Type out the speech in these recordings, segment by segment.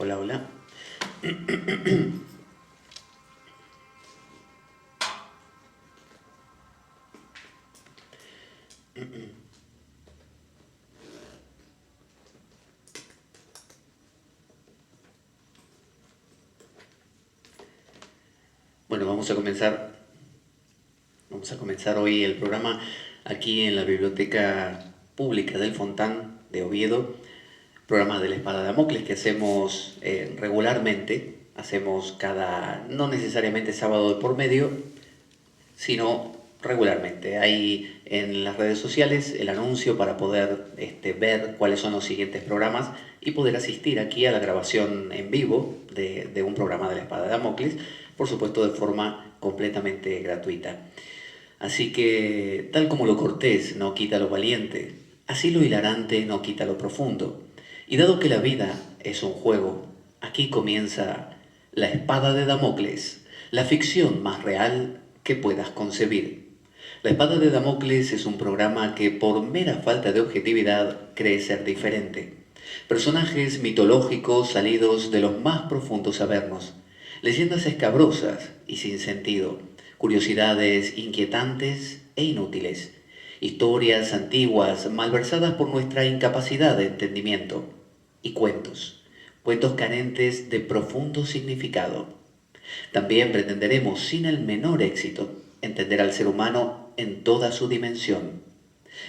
Hola, hola. Bueno, vamos a comenzar hoy el programa aquí en la Biblioteca Pública del Fontán de Oviedo, programa de la Espada de Damocles que hacemos regularmente, hacemos no necesariamente sábado de por medio, sino regularmente. Hay en las redes sociales el anuncio para poder ver cuáles son los siguientes programas y poder asistir aquí a la grabación en vivo de un programa de la Espada de Damocles, por supuesto de forma completamente gratuita. Así que, tal como lo cortés no quita lo valiente, así lo hilarante no quita lo profundo. Y dado que la vida es un juego, aquí comienza La Espada de Damocles, la ficción más real que puedas concebir. La Espada de Damocles es un programa que por mera falta de objetividad cree ser diferente. Personajes mitológicos salidos de los más profundos avernos, leyendas escabrosas y sin sentido, curiosidades inquietantes e inútiles, historias antiguas malversadas por nuestra incapacidad de entendimiento, y cuentos carentes de profundo significado. También pretenderemos, sin el menor éxito, entender al ser humano en toda su dimensión.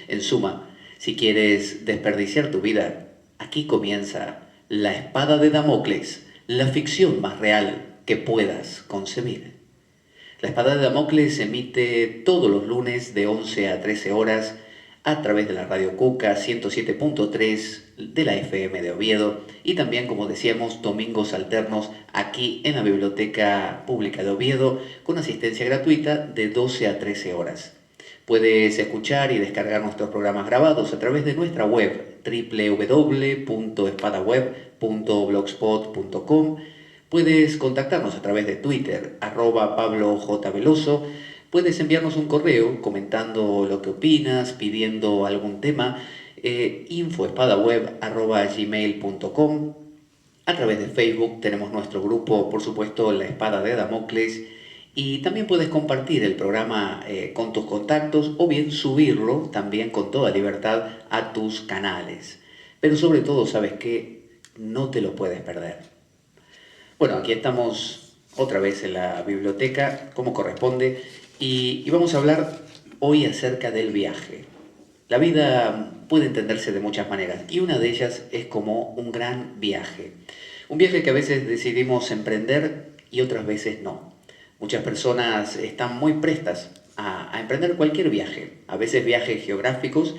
En suma, si quieres desperdiciar tu vida, aquí comienza La Espada de Damocles, la ficción más real que puedas concebir. La Espada de Damocles se emite todos los lunes de 11 a 13 horas a través de la Radio Cuca 107.3 de la FM de Oviedo y también, como decíamos, domingos alternos aquí en la Biblioteca Pública de Oviedo con asistencia gratuita de 12 a 13 horas. Puedes escuchar y descargar nuestros programas grabados a través de nuestra web www.espadaweb.blogspot.com. Puedes contactarnos a través de Twitter, @PabloJVeloso. Puedes enviarnos un correo comentando lo que opinas, pidiendo algún tema, info@espadaweb@gmail.com. A través de Facebook tenemos nuestro grupo, por supuesto, La Espada de Damocles. Y también puedes compartir el programa con tus contactos o bien subirlo también con toda libertad a tus canales. Pero sobre todo, sabes que no te lo puedes perder. Bueno, aquí estamos otra vez en la biblioteca, como corresponde, y vamos a hablar hoy acerca del viaje. La vida puede entenderse de muchas maneras y una de ellas es como un gran viaje. Un viaje que a veces decidimos emprender y otras veces no. Muchas personas están muy prestas a emprender cualquier viaje, a veces viajes geográficos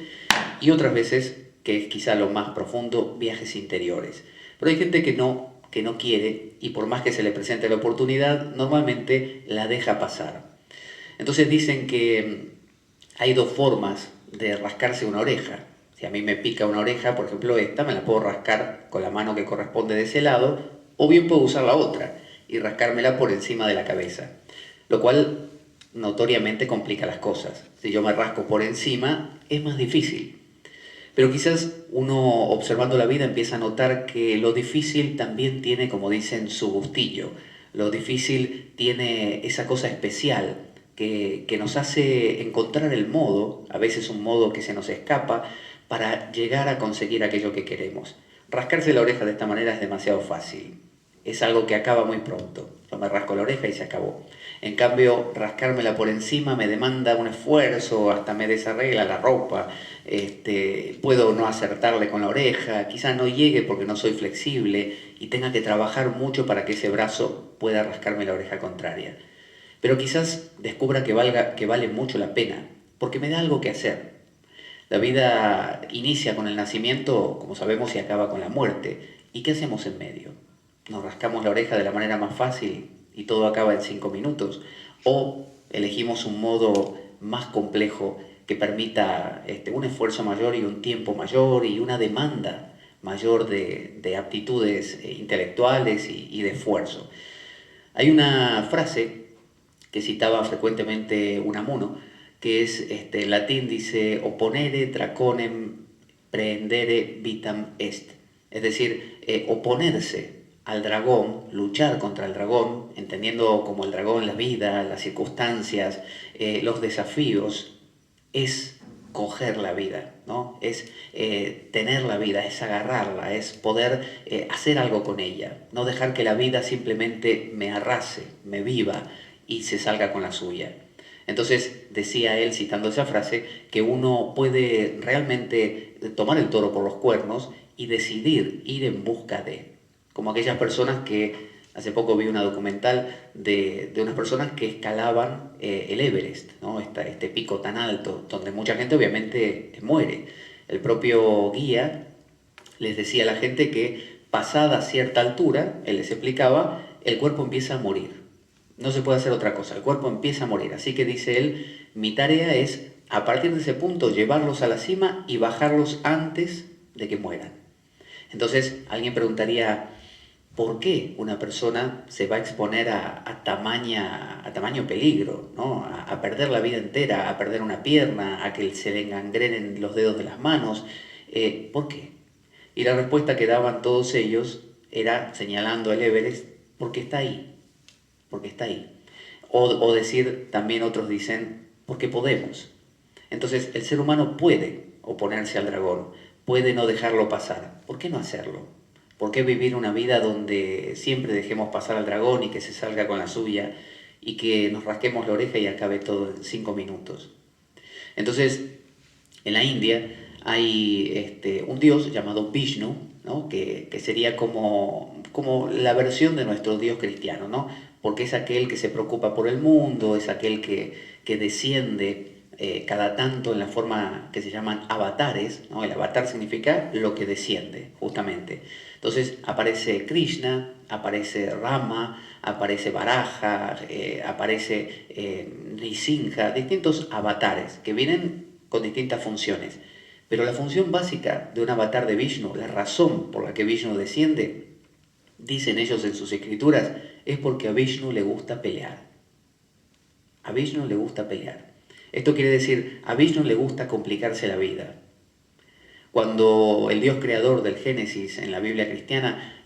y otras veces, que es quizá lo más profundo, viajes interiores. Pero hay gente que no quiere y por más que se le presente la oportunidad, normalmente la deja pasar. Entonces dicen que hay dos formas de rascarse una oreja. Si a mí me pica una oreja, por ejemplo esta, me la puedo rascar con la mano que corresponde de ese lado, o bien puedo usar la otra y rascármela por encima de la cabeza, lo cual notoriamente complica las cosas. Si yo me rasco por encima, es más difícil. Pero quizás uno observando la vida empieza a notar que lo difícil también tiene, como dicen, su gustillo. Lo difícil tiene esa cosa especial que nos hace encontrar el modo, a veces un modo que se nos escapa, para llegar a conseguir aquello que queremos. Rascarse la oreja de esta manera es demasiado fácil. Es algo que acaba muy pronto. Yo me rasco la oreja y se acabó. En cambio, rascármela por encima me demanda un esfuerzo, hasta me desarregla la ropa, puedo no acertarle con la oreja, quizás no llegue porque no soy flexible y tenga que trabajar mucho para que ese brazo pueda rascarme la oreja contraria. Pero quizás descubra que vale mucho la pena, porque me da algo que hacer. La vida inicia con el nacimiento, como sabemos, y acaba con la muerte. ¿Y qué hacemos en medio? ¿Nos rascamos la oreja de la manera más fácil y todo acaba en 5 minutos? ¿O elegimos un modo más complejo que permita un esfuerzo mayor y un tiempo mayor y una demanda mayor de aptitudes intelectuales y de esfuerzo? Hay una frase que citaba frecuentemente Unamuno, que es, en latín dice, opponere draconem prehendere vitam est, es decir, oponerse al dragón, luchar contra el dragón, entendiendo como el dragón la vida, las circunstancias, los desafíos, es coger la vida, ¿no? Es tener la vida, es agarrarla, es poder hacer algo con ella, no dejar que la vida simplemente me arrase, me viva y se salga con la suya. Entonces decía él, citando esa frase, que uno puede realmente tomar el toro por los cuernos y decidir ir en busca de, como aquellas personas que, hace poco vi una documental de unas personas que escalaban el Everest, ¿no? Este pico tan alto, donde mucha gente obviamente muere. El propio guía les decía a la gente que pasada cierta altura, él les explicaba, el cuerpo empieza a morir. No se puede hacer otra cosa, el cuerpo empieza a morir. Así que dice él, mi tarea es, a partir de ese punto, llevarlos a la cima y bajarlos antes de que mueran. Entonces, alguien preguntaría, ¿por qué una persona se va a exponer a tamaño peligro, ¿no? A perder la vida entera, a perder una pierna, a que se le engangrenen los dedos de las manos? ¿Por qué? Y la respuesta que daban todos ellos era señalando el Everest, porque está ahí, porque está ahí. O decir, también otros dicen, porque podemos. Entonces el ser humano puede oponerse al dragón, puede no dejarlo pasar. ¿Por qué no hacerlo? ¿Por qué vivir una vida donde siempre dejemos pasar al dragón y que se salga con la suya y que nos rasquemos la oreja y acabe todo en 5 minutos? Entonces, en la India hay un dios llamado Vishnu, ¿no? que sería como la versión de nuestro dios cristiano, ¿no? Porque es aquel que se preocupa por el mundo, es aquel que desciende cada tanto en la forma que se llaman avatares, ¿no? El avatar significa lo que desciende, justamente. Entonces aparece Krishna, aparece Rama, aparece Varaha, aparece Nrsimha, distintos avatares que vienen con distintas funciones. Pero la función básica de un avatar de Vishnu, la razón por la que Vishnu desciende, dicen ellos en sus escrituras, es porque a Vishnu le gusta pelear. A Vishnu le gusta pelear. Esto quiere decir, a Vishnu le gusta complicarse la vida. Cuando el Dios creador del Génesis en la Biblia cristiana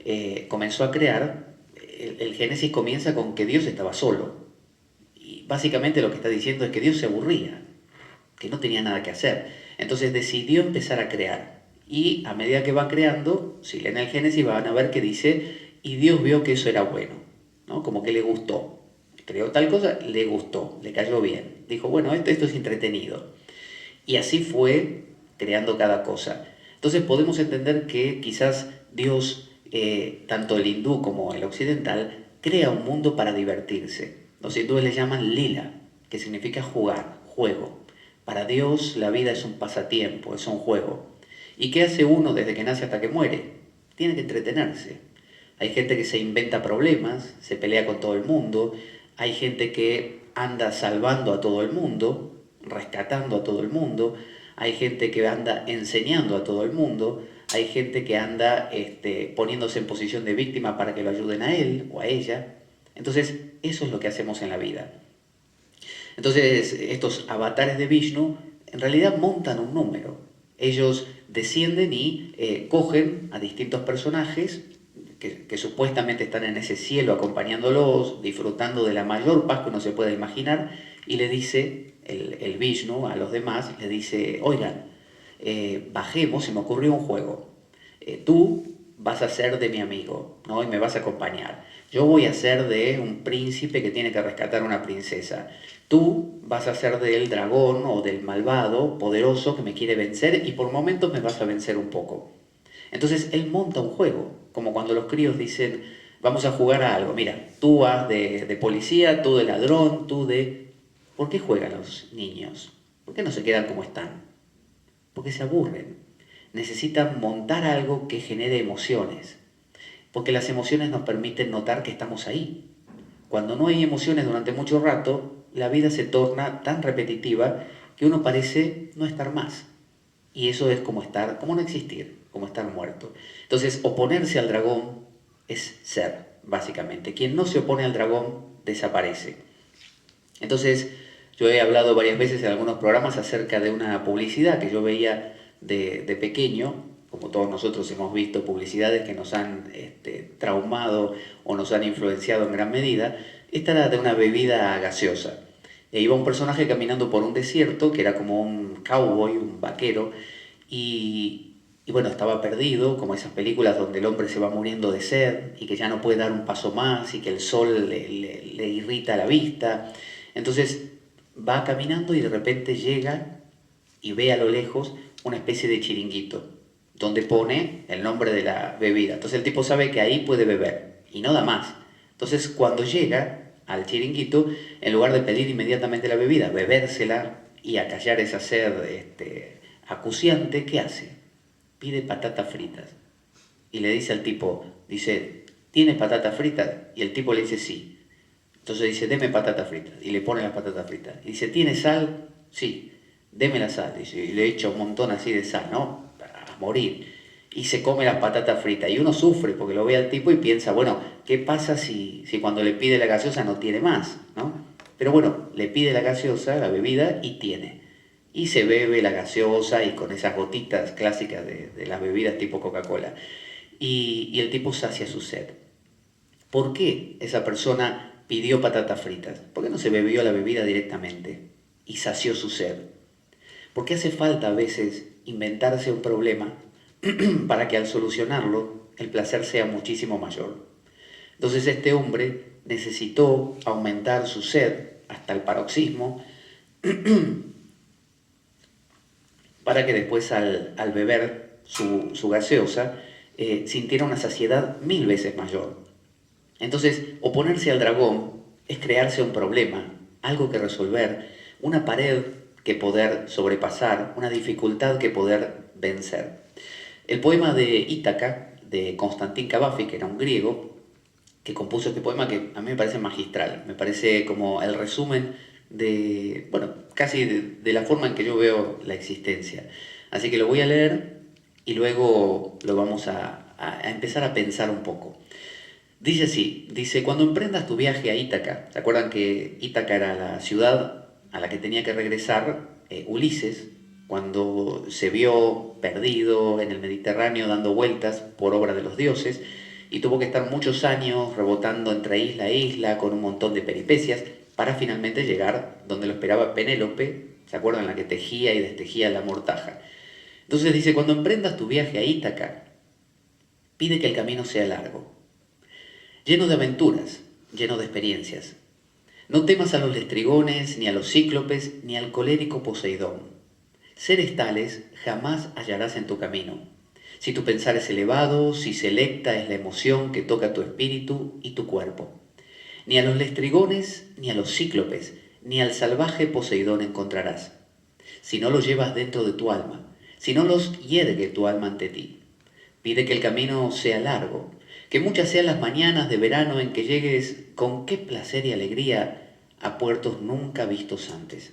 comenzó a crear, el Génesis comienza con que Dios estaba solo. Y básicamente lo que está diciendo es que Dios se aburría, que no tenía nada que hacer. Entonces decidió empezar a crear. Y a medida que va creando, si leen el Génesis van a ver que dice, y Dios vio que eso era bueno, ¿no? Como que le gustó. Creó tal cosa, le gustó, le cayó bien. Dijo, bueno, esto es entretenido. Y así fue creando cada cosa. Entonces podemos entender que quizás Dios, tanto el hindú como el occidental, crea un mundo para divertirse. Los hindúes le llaman lila, que significa jugar, juego. Para Dios la vida es un pasatiempo, es un juego. ¿Y qué hace uno desde que nace hasta que muere? Tiene que entretenerse. Hay gente que se inventa problemas, se pelea con todo el mundo, hay gente que anda salvando a todo el mundo, rescatando a todo el mundo, hay gente que anda enseñando a todo el mundo, hay gente que anda poniéndose en posición de víctima para que lo ayuden a él o a ella. Entonces, eso es lo que hacemos en la vida. Entonces, estos avatares de Vishnu en realidad montan un número. Ellos descienden y cogen a distintos personajes que supuestamente están en ese cielo acompañándolos, disfrutando de la mayor paz que uno se pueda imaginar, y le dice el Vishnu a los demás, le dice, oigan, bajemos, se me ocurrió un juego. Tú vas a ser de mi amigo, ¿no? Y me vas a acompañar. Yo voy a ser de un príncipe que tiene que rescatar a una princesa. Tú vas a ser del dragón o del malvado poderoso que me quiere vencer y por momentos me vas a vencer un poco. Entonces él monta un juego, como cuando los críos dicen, vamos a jugar a algo. Mira, tú vas de policía, tú de ladrón, tú de... ¿Por qué juegan los niños? ¿Por qué no se quedan como están? Porque se aburren. Necesitan montar algo que genere emociones, porque las emociones nos permiten notar que estamos ahí. Cuando no hay emociones durante mucho rato, la vida se torna tan repetitiva que uno parece no estar más. Y eso es como no existir, como estar muerto. Entonces, oponerse al dragón es ser, básicamente. Quien no se opone al dragón desaparece. Entonces, yo he hablado varias veces en algunos programas acerca de una publicidad que yo veía de pequeño, como todos nosotros hemos visto publicidades que nos han traumado o nos han influenciado en gran medida, esta era de una bebida gaseosa. E iba un personaje caminando por un desierto que era como un cowboy, un vaquero, y bueno, estaba perdido, como esas películas donde el hombre se va muriendo de sed y que ya no puede dar un paso más y que el sol le irrita la vista. Entonces va caminando y de repente llega y ve a lo lejos una especie de chiringuito donde pone el nombre de la bebida. Entonces el tipo sabe que ahí puede beber y no da más. Entonces cuando llega al chiringuito, en lugar de pedir inmediatamente la bebida, bebérsela y acallar esa sed acuciante, ¿qué hace? Pide patatas fritas. Y le dice al tipo, dice, ¿tienes patatas fritas? Y el tipo le dice, sí. Entonces dice, deme patatas fritas. Y le pone las patatas fritas. Y dice, ¿tienes sal? Sí. Deme la sal. Dice, y le echa un montón así de sal, ¿no? A morir. Y se come las patatas fritas. Y uno sufre porque lo ve al tipo y piensa, bueno, ¿qué pasa si cuando le pide la gaseosa no tiene más, ¿no? Pero bueno, le pide la gaseosa, la bebida, y tiene. Y se bebe la gaseosa y con esas gotitas clásicas de las bebidas tipo Coca-Cola. Y el tipo sacia su sed. ¿Por qué esa persona pidió patatas fritas? ¿Por qué no se bebió la bebida directamente y sació su sed? Porque hace falta a veces inventarse un problema para que al solucionarlo el placer sea muchísimo mayor. Entonces este hombre necesitó aumentar su sed hasta el paroxismo para que después al beber su gaseosa sintiera una saciedad 1000 veces mayor. Entonces, oponerse al dragón es crearse un problema, algo que resolver, una pared que poder sobrepasar, una dificultad que poder vencer. El poema de Ítaca, de Constantín Cavafis, que era un griego, que compuso este poema que a mí me parece magistral, me parece como el resumen de, bueno, casi de la forma en que yo veo la existencia. Así que lo voy a leer y luego lo vamos a empezar a pensar un poco. Dice así, dice, cuando emprendas tu viaje a Ítaca, ¿se acuerdan que Ítaca era la ciudad a la que tenía que regresar Ulises cuando se vio perdido en el Mediterráneo dando vueltas por obra de los dioses y tuvo que estar muchos años rebotando entre isla e isla con un montón de peripecias para finalmente llegar donde lo esperaba Penélope, ¿se acuerdan? La que tejía y destejía la mortaja. Entonces dice, cuando emprendas tu viaje a Ítaca, pide que el camino sea largo, lleno de aventuras, lleno de experiencias. No temas a los lestrigones, ni a los cíclopes, ni al colérico Poseidón. Seres tales jamás hallarás en tu camino. Si tu pensar es elevado, si selecta es la emoción que toca tu espíritu y tu cuerpo. Ni a los lestrigones, ni a los cíclopes, ni al salvaje Poseidón encontrarás. Si no los llevas dentro de tu alma, si no los yergue tu alma ante ti. Pide que el camino sea largo, que muchas sean las mañanas de verano en que llegues con qué placer y alegría a puertos nunca vistos antes.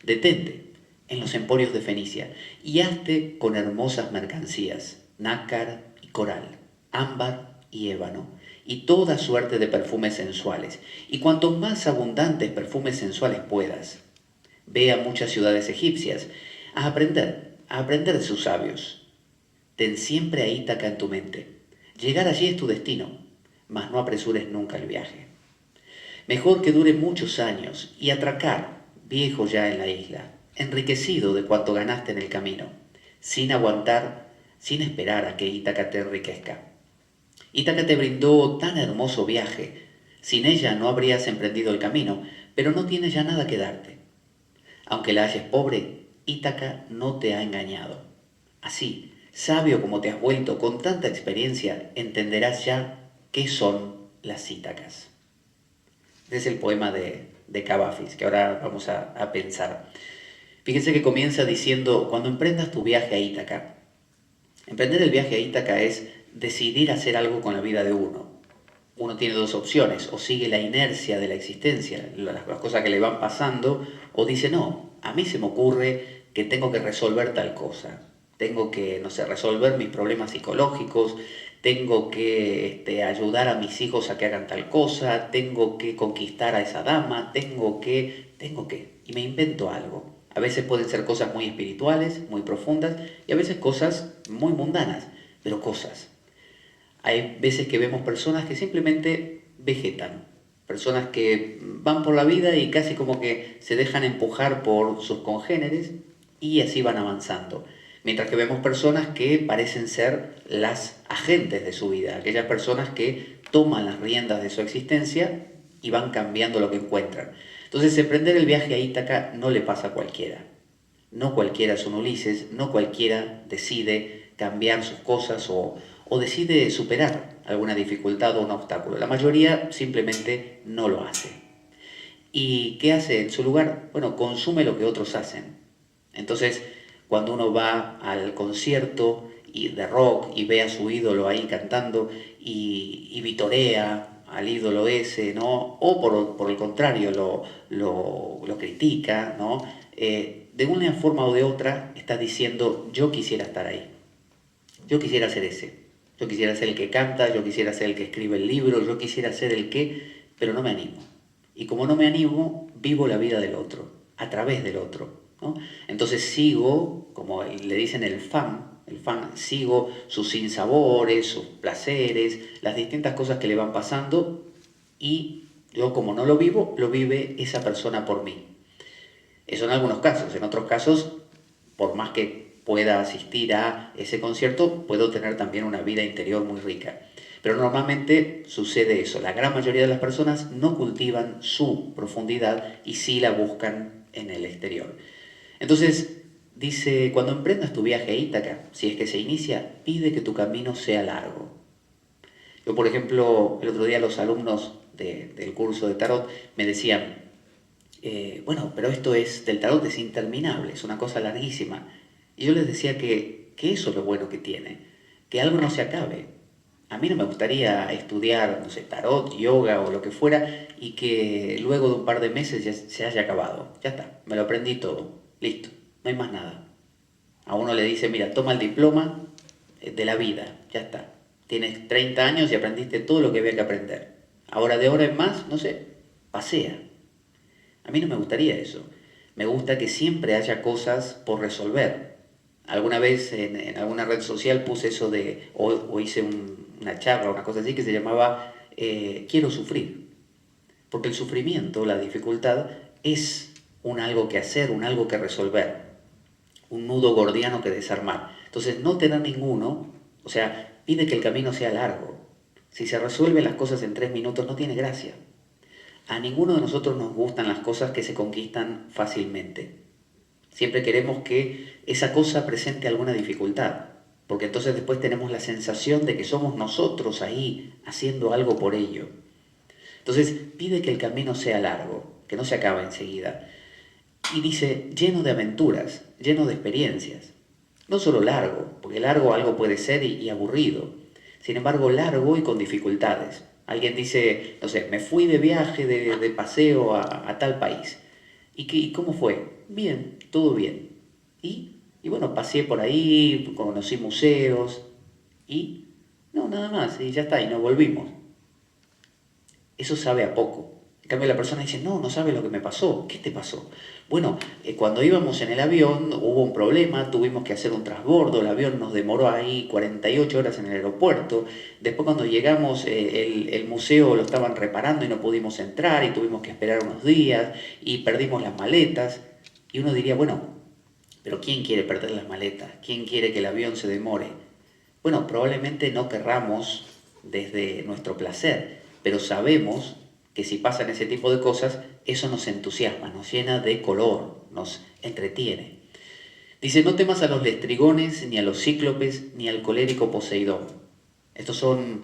Detente en los emporios de Fenicia y hazte con hermosas mercancías, nácar y coral, ámbar y ébano, y toda suerte de perfumes sensuales, y cuantos más abundantes perfumes sensuales puedas. Ve a muchas ciudades egipcias a aprender de sus sabios. Ten siempre a Ítaca en tu mente. Llegar allí es tu destino, mas no apresures nunca el viaje. Mejor que dure muchos años y atracar, viejo ya en la isla, enriquecido de cuanto ganaste en el camino, sin aguantar, sin esperar a que Ítaca te enriquezca. Ítaca te brindó tan hermoso viaje, sin ella no habrías emprendido el camino, pero no tienes ya nada que darte. Aunque la halles pobre, Ítaca no te ha engañado. Así, sabio como te has vuelto con tanta experiencia, entenderás ya qué son las Ítacas. Este es el poema de Cavafis, que ahora vamos a pensar. Fíjense que comienza diciendo, cuando emprendas tu viaje a Ítaca, emprender el viaje a Ítaca es decidir hacer algo con la vida de uno. Uno tiene dos opciones, o sigue la inercia de la existencia, las cosas que le van pasando, o dice, no, a mí se me ocurre que tengo que resolver tal cosa, tengo que, no sé, resolver mis problemas psicológicos, tengo que ayudar a mis hijos a que hagan tal cosa, tengo que conquistar a esa dama, y me invento algo. A veces pueden ser cosas muy espirituales, muy profundas, y a veces cosas muy mundanas, pero cosas. Hay veces que vemos personas que simplemente vegetan, personas que van por la vida y casi como que se dejan empujar por sus congéneres y así van avanzando. Mientras que vemos personas que parecen ser las agentes de su vida, aquellas personas que toman las riendas de su existencia y van cambiando lo que encuentran. Entonces, emprender el viaje a Ítaca no le pasa a cualquiera. No cualquiera es un Ulises, no cualquiera decide cambiar sus cosas o decide superar alguna dificultad o un obstáculo. La mayoría simplemente no lo hace. ¿Y qué hace en su lugar? Bueno, consume lo que otros hacen. Entonces, cuando uno va al concierto de rock y ve a su ídolo ahí cantando y vitorea al ídolo ese, ¿no? O por el contrario, lo critica, ¿no? De una forma o de otra está diciendo, yo quisiera estar ahí, yo quisiera ser ese, yo quisiera ser el que canta, yo quisiera ser el que escribe el libro, yo quisiera ser el que, pero no me animo. Y como no me animo, vivo la vida del otro, a través del otro, ¿no? Entonces sigo, como le dicen el fan, sigo sus sinsabores, sus placeres, las distintas cosas que le van pasando y yo como no lo vivo, lo vive esa persona por mí. Eso en algunos casos. En otros casos, por más que pueda asistir a ese concierto, puedo tener también una vida interior muy rica. Pero normalmente sucede eso. La gran mayoría de las personas no cultivan su profundidad y sí la buscan en el exterior. Entonces, dice, cuando emprendas tu viaje a Ítaca, si es que se inicia, pide que tu camino sea largo. Yo, por ejemplo, el otro día los alumnos del curso de tarot me decían, bueno, pero esto es, del tarot es interminable, es una cosa larguísima. Y yo les decía que eso es lo bueno que tiene, que algo no se acabe. A mí no me gustaría estudiar, no sé, tarot, yoga o lo que fuera y que luego de un par de meses ya se haya acabado. Ya está, me lo aprendí todo, listo, no hay más nada. A uno le dice, mira, toma el diploma de la vida, ya está. Tienes 30 años y aprendiste todo lo que había que aprender. Ahora en más, no sé, pasea. A mí no me gustaría eso. Me gusta que siempre haya cosas por resolver. Alguna vez en alguna red social puse eso de, o hice una charla, una cosa así, que se llamaba Quiero sufrir. Porque el sufrimiento, la dificultad, es un algo que hacer, un algo que resolver, un nudo gordiano que desarmar. Entonces, no tener ninguno, o sea, pide que el camino sea largo. Si se resuelven las cosas en 3 minutos, no tiene gracia. A ninguno de nosotros nos gustan las cosas que se conquistan fácilmente. Siempre queremos que esa cosa presente alguna dificultad, porque entonces después tenemos la sensación de que somos nosotros ahí haciendo algo por ello. Entonces pide que el camino sea largo, que no se acabe enseguida. Y dice, lleno de aventuras, lleno de experiencias. No solo largo, porque largo algo puede ser y aburrido. Sin embargo, largo y con dificultades. Alguien dice, no sé, me fui de viaje, de paseo a tal país. ¿Y cómo fue? Bien, todo bien. Y bueno, pasé por ahí, conocí museos y no, nada más, y ya está, y nos volvimos. Eso sabe a poco. En cambio la persona dice, no, no sabe lo que me pasó. ¿Qué te pasó? Bueno, cuando íbamos en el avión hubo un problema, tuvimos que hacer un transbordo, el avión nos demoró ahí 48 horas en el aeropuerto, después cuando llegamos el museo lo estaban reparando y no pudimos entrar y tuvimos que esperar unos días y perdimos las maletas. Y uno diría, bueno, pero ¿quién quiere perder las maletas? ¿Quién quiere que el avión se demore? Bueno, probablemente no querramos desde nuestro placer, pero sabemos que si pasan ese tipo de cosas, eso nos entusiasma, nos llena de color, nos entretiene. Dice, no temas a los lestrigones, ni a los cíclopes, ni al colérico Poseidón. Estos son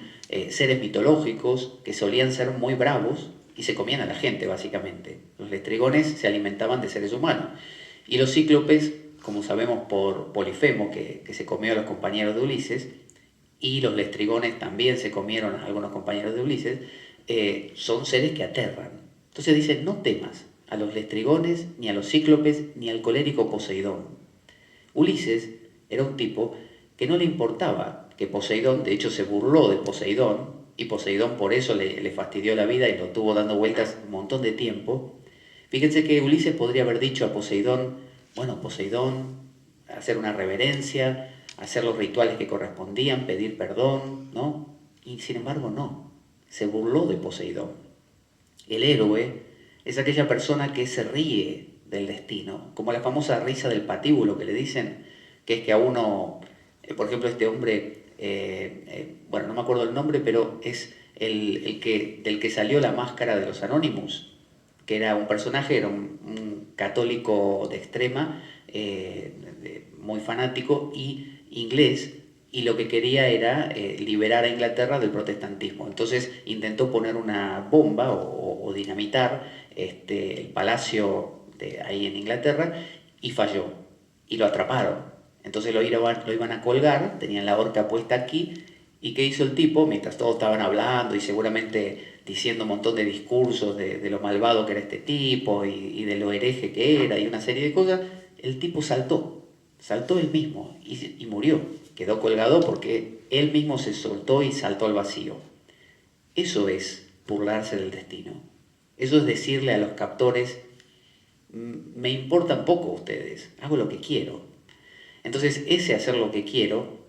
seres mitológicos que solían ser muy bravos y se comían a la gente, básicamente. Los lestrigones se alimentaban de seres humanos. Y los cíclopes, como sabemos por Polifemo, que se comió a los compañeros de Ulises, y los lestrigones también se comieron a algunos compañeros de Ulises, son seres que aterran. Entonces dice, no temas a los lestrigones, ni a los cíclopes, ni al colérico Poseidón. Ulises era un tipo que no le importaba que Poseidón, de hecho se burló de Poseidón, y Poseidón por eso le fastidió la vida y lo tuvo dando vueltas un montón de tiempo. Fíjense que Ulises podría haber dicho a Poseidón, bueno, Poseidón, hacer una reverencia, hacer los rituales que correspondían, pedir perdón, ¿no? Y sin embargo no, se burló de Poseidón. El héroe es aquella persona que se ríe del destino, como la famosa risa del patíbulo que le dicen, que es que a uno, por ejemplo, este hombre, bueno, no me acuerdo el nombre, pero es del que salió la máscara de los Anonymous, que era un personaje, era un católico de extrema, muy fanático y inglés, y lo que quería era liberar a Inglaterra del protestantismo. Entonces intentó poner una bomba o dinamitar el palacio ahí en Inglaterra y falló, y lo atraparon. Entonces lo iban a colgar, tenían la horca puesta aquí, y ¿qué hizo el tipo? Mientras todos estaban hablando y seguramente diciendo un montón de discursos de lo malvado que era este tipo y de lo hereje que era y una serie de cosas, el tipo saltó él mismo y murió. Quedó colgado porque él mismo se soltó y saltó al vacío. Eso es burlarse del destino. Eso es decirle a los captores, me importan poco ustedes, hago lo que quiero. Entonces ese hacer lo que quiero,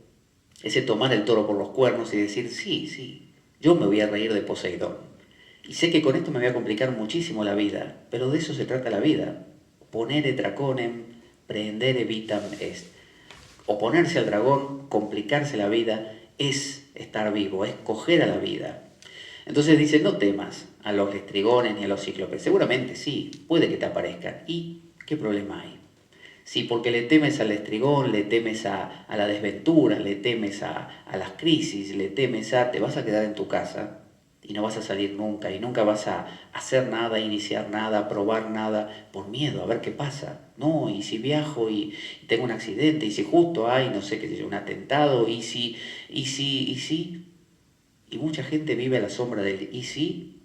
ese tomar el toro por los cuernos y decir, sí, sí, yo me voy a reír de Poseidón. Y sé que con esto me voy a complicar muchísimo la vida, pero de eso se trata la vida. Ponere draconem, prendere vitam est. Oponerse al dragón, complicarse la vida, es estar vivo, es coger a la vida. Entonces dice, no temas a los estrigones ni a los cíclopes. Seguramente sí, puede que te aparezcan. ¿Y qué problema hay? Si porque le temes al estrigón, le temes a la desventura, le temes a las crisis, le temes te vas a quedar en tu casa y no vas a salir nunca y nunca vas a hacer nada, iniciar nada, probar nada por miedo a ver qué pasa. No, y si viajo y tengo un accidente, y si justo hay, no sé qué sé yo, un atentado, y si. Y mucha gente vive a la sombra del y si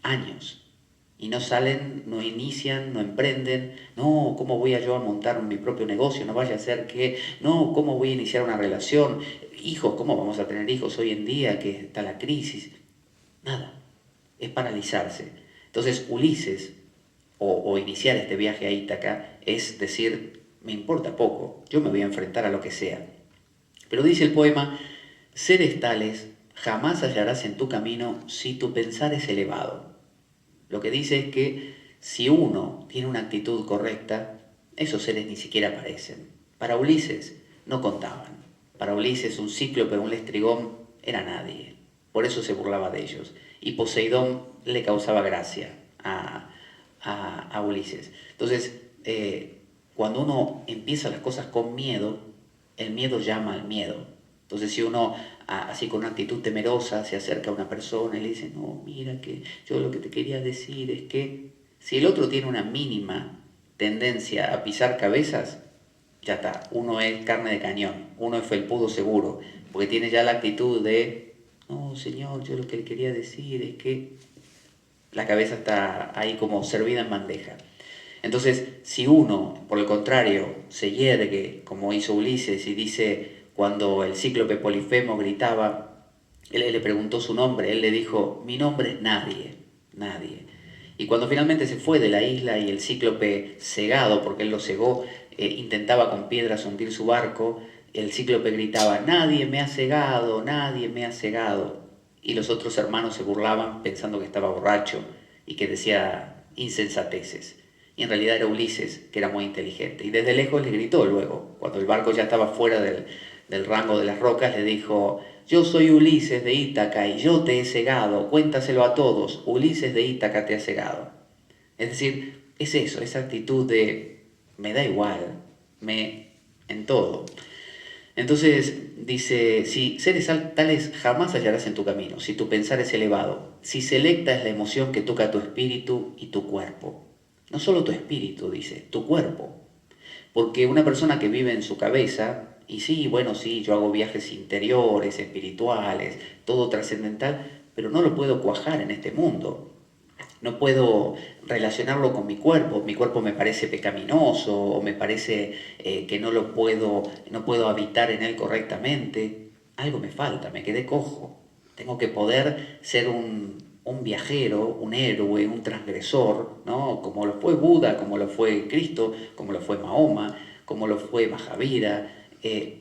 años. Y no salen, no inician, no emprenden. No, ¿cómo voy a yo a montar mi propio negocio? No vaya a ser que, no, ¿cómo voy a iniciar una relación? Hijos, ¿cómo vamos a tener hijos hoy en día que está la crisis? Nada, es paralizarse. Entonces Ulises, o iniciar este viaje a Ítaca, es decir, me importa poco, yo me voy a enfrentar a lo que sea. Pero dice el poema, seres tales jamás hallarás en tu camino si tu pensar es elevado. Lo que dice es que si uno tiene una actitud correcta, esos seres ni siquiera aparecen. Para Ulises no contaban. Para Ulises un cíclope, un lestrigón, era nadie. Por eso se burlaba de ellos. Y Poseidón le causaba gracia a Ulises. Entonces, cuando uno empieza las cosas con miedo, el miedo llama al miedo. Entonces, si uno así con una actitud temerosa se acerca a una persona y le dice, no, mira que yo lo que te quería decir es que si el otro tiene una mínima tendencia a pisar cabezas, ya está, uno es carne de cañón, uno es felpudo seguro, porque tiene ya la actitud de, no, señor, yo lo que le quería decir es que la cabeza está ahí como servida en bandeja. Entonces, si uno, por el contrario, se yergue, como hizo Ulises, y dice, cuando el cíclope Polifemo gritaba, él le preguntó su nombre, él le dijo, mi nombre es nadie, nadie. Y cuando finalmente se fue de la isla y el cíclope, cegado, porque él lo cegó, intentaba con piedras hundir su barco, el cíclope gritaba, nadie me ha cegado, nadie me ha cegado. Y los otros hermanos se burlaban pensando que estaba borracho y que decía insensateces. Y en realidad era Ulises, que era muy inteligente. Y desde lejos le gritó luego, cuando el barco ya estaba fuera del rango de las rocas, le dijo, yo soy Ulises de Ítaca y yo te he cegado, cuéntaselo a todos, Ulises de Ítaca te ha cegado. Es decir, es eso, esa actitud de me da igual, en todo. Entonces dice, si seres tales jamás hallarás en tu camino, si tu pensar es elevado, si selecta es la emoción que toca tu espíritu y tu cuerpo. No solo tu espíritu, dice, tu cuerpo. Porque una persona que vive en su cabeza, y sí, bueno, sí, yo hago viajes interiores, espirituales, todo trascendental, pero no lo puedo cuajar en este mundo. No puedo relacionarlo con mi cuerpo me parece pecaminoso o me parece que no puedo habitar en él correctamente. Algo me falta, me quedé cojo. Tengo que poder ser un viajero, un héroe, un transgresor, ¿no? Como lo fue Buda, como lo fue Cristo, como lo fue Mahoma, como lo fue Mahavira,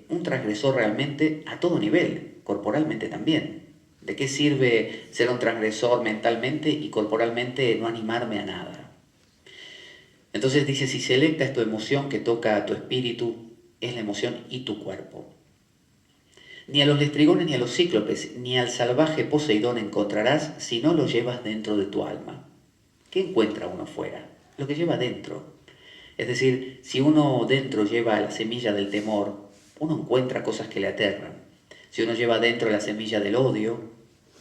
un transgresor realmente a todo nivel, corporalmente también. ¿De qué sirve ser un transgresor mentalmente y corporalmente no animarme a nada? Entonces dice, si selecta es tu emoción que toca a tu espíritu, es la emoción y tu cuerpo. Ni a los lestrigones ni a los cíclopes, ni al salvaje Poseidón encontrarás si no lo llevas dentro de tu alma. ¿Qué encuentra uno fuera? Lo que lleva dentro. Es decir, si uno dentro lleva la semilla del temor, uno encuentra cosas que le aterran. Si uno lleva dentro la semilla del odio,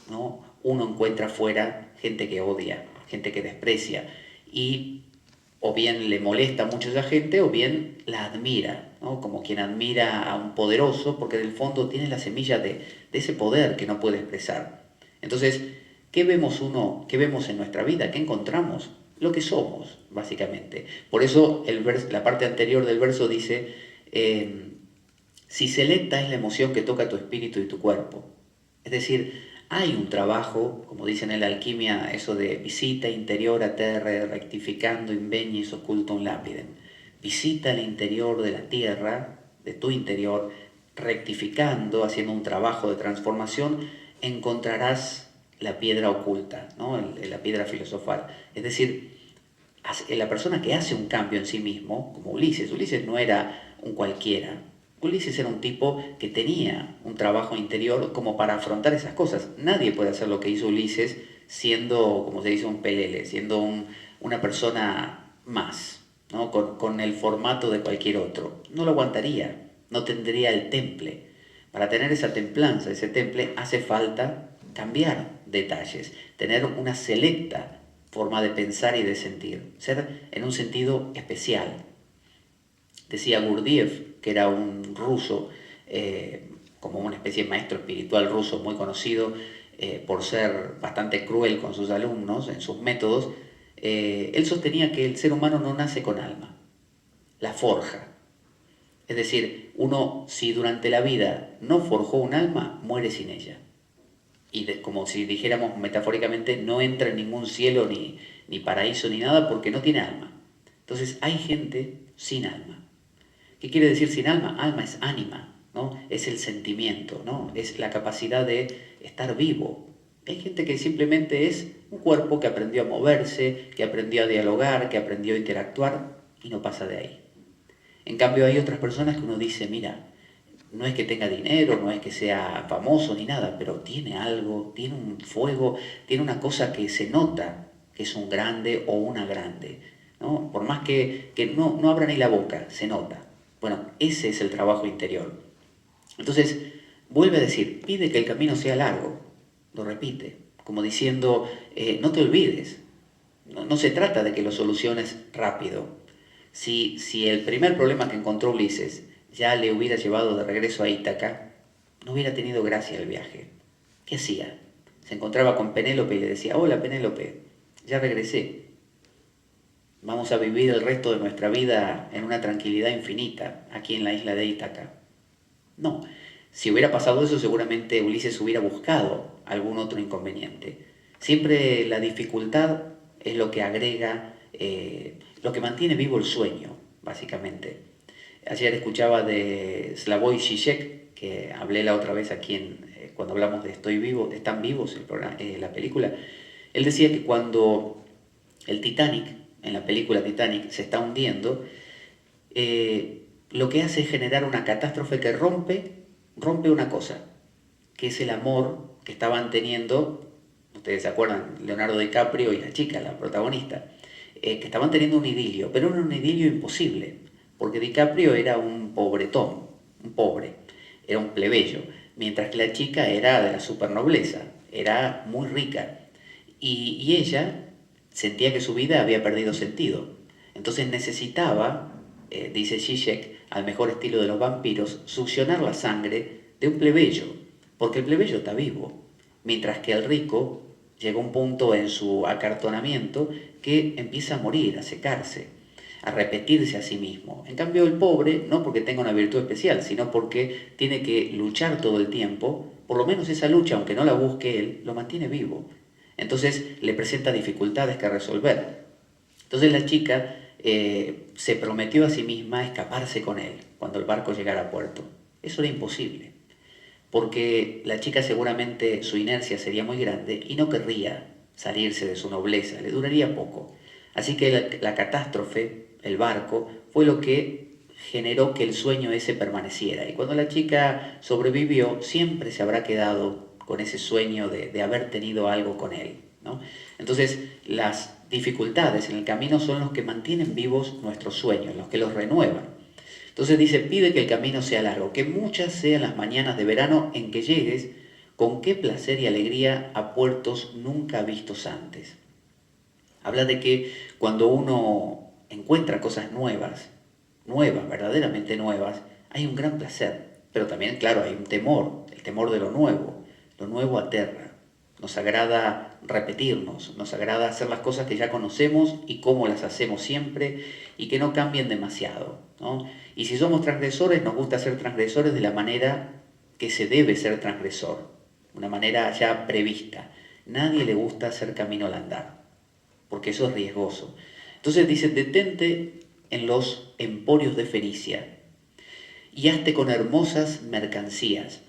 ¿no? Uno encuentra fuera gente que odia, gente que desprecia. Y o bien le molesta mucho a esa gente o bien la admira, ¿no? Como quien admira a un poderoso porque en el fondo tiene la semilla de ese poder que no puede expresar. Entonces, ¿qué vemos qué vemos en nuestra vida? ¿Qué encontramos? Lo que somos, básicamente. Por eso la parte anterior del verso dice, si selecta es la emoción que toca tu espíritu y tu cuerpo. Es decir, hay un trabajo, como dicen en la alquimia, eso de visita interior a terra, rectificando invegnis occultum lapidem. Visita el interior de la tierra, de tu interior, rectificando, haciendo un trabajo de transformación, encontrarás la piedra oculta, ¿no? La piedra filosofal. Es decir, la persona que hace un cambio en sí mismo, como Ulises no era un cualquiera. Ulises era un tipo que tenía un trabajo interior como para afrontar esas cosas. Nadie puede hacer lo que hizo Ulises siendo, como se dice, un pelele, siendo una persona más, ¿no? Con el formato de cualquier otro. No lo aguantaría, no tendría el temple. Para tener esa templanza, ese temple, hace falta cambiar detalles, tener una selecta forma de pensar y de sentir, ser en un sentido especial. Decía Gurdjieff, que era un ruso, como una especie de maestro espiritual ruso muy conocido por ser bastante cruel con sus alumnos en sus métodos, él sostenía que el ser humano no nace con alma, la forja. Es decir, uno si durante la vida no forjó un alma, muere sin ella. Y como si dijéramos metafóricamente, no entra en ningún cielo ni paraíso ni nada porque no tiene alma. Entonces hay gente sin alma. ¿Qué quiere decir sin alma? Alma es ánima, ¿no? Es el sentimiento, ¿no? Es la capacidad de estar vivo. Hay gente que simplemente es un cuerpo que aprendió a moverse, que aprendió a dialogar, que aprendió a interactuar y no pasa de ahí. En cambio hay otras personas que uno dice, mira, no es que tenga dinero, no es que sea famoso ni nada, pero tiene algo, tiene un fuego, tiene una cosa que se nota que es un grande o una grande, ¿no? Por más que no abra ni la boca, se nota. Bueno, ese es el trabajo interior. Entonces, vuelve a decir, pide que el camino sea largo, lo repite, como diciendo, no te olvides, no se trata de que lo soluciones rápido. Si el primer problema que encontró Ulises ya le hubiera llevado de regreso a Ítaca, no hubiera tenido gracia el viaje. ¿Qué hacía? Se encontraba con Penélope y le decía, hola Penélope, ya regresé. Vamos a vivir el resto de nuestra vida en una tranquilidad infinita aquí en la isla de Ítaca. No, si hubiera pasado eso seguramente Ulises hubiera buscado algún otro inconveniente. Siempre la dificultad es lo que agrega, lo que mantiene vivo el sueño, básicamente. Ayer escuchaba de Slavoj Žižek, que hablé la otra vez aquí cuando hablamos de Estoy vivo, Están vivos, la película. Él decía que cuando el Titanic, en la película Titanic, se está hundiendo, lo que hace es generar una catástrofe que rompe una cosa, que es el amor que estaban teniendo, ustedes se acuerdan, Leonardo DiCaprio y la chica, la protagonista, que estaban teniendo un idilio, pero era un idilio imposible, porque DiCaprio era un pobretón, un pobre, era un plebeyo, mientras que la chica era de la supernobleza, era muy rica, y ella sentía que su vida había perdido sentido. Entonces necesitaba, dice Zizek, al mejor estilo de los vampiros, succionar la sangre de un plebeyo, porque el plebeyo está vivo, mientras que el rico llega a un punto en su acartonamiento que empieza a morir, a secarse, a repetirse a sí mismo. En cambio el pobre, no porque tenga una virtud especial, sino porque tiene que luchar todo el tiempo, por lo menos esa lucha, aunque no la busque él, lo mantiene vivo. Entonces le presenta dificultades que resolver. Entonces la chica se prometió a sí misma escaparse con él cuando el barco llegara a puerto. Eso era imposible, porque la chica seguramente su inercia sería muy grande y no querría salirse de su nobleza, le duraría poco. Así que la catástrofe, el barco, fue lo que generó que el sueño ese permaneciera. Y cuando la chica sobrevivió, siempre se habrá quedado con ese sueño de haber tenido algo con él, ¿no? Entonces, las dificultades en el camino son los que mantienen vivos nuestros sueños, los que los renuevan. Entonces dice, pide que el camino sea largo, que muchas sean las mañanas de verano en que llegues con qué placer y alegría a puertos nunca vistos antes. Habla de que cuando uno encuentra cosas nuevas, nuevas, verdaderamente nuevas, hay un gran placer, pero también, claro, hay un temor, el temor de lo nuevo aterra. Nos agrada repetirnos, nos agrada hacer las cosas que ya conocemos y cómo las hacemos siempre y que no cambien demasiado, ¿no? Y si somos transgresores, nos gusta ser transgresores de la manera que se debe ser transgresor, una manera ya prevista. Nadie le gusta hacer camino al andar, porque eso es riesgoso. Entonces dice, detente en los emporios de Fenicia y hazte con hermosas mercancías.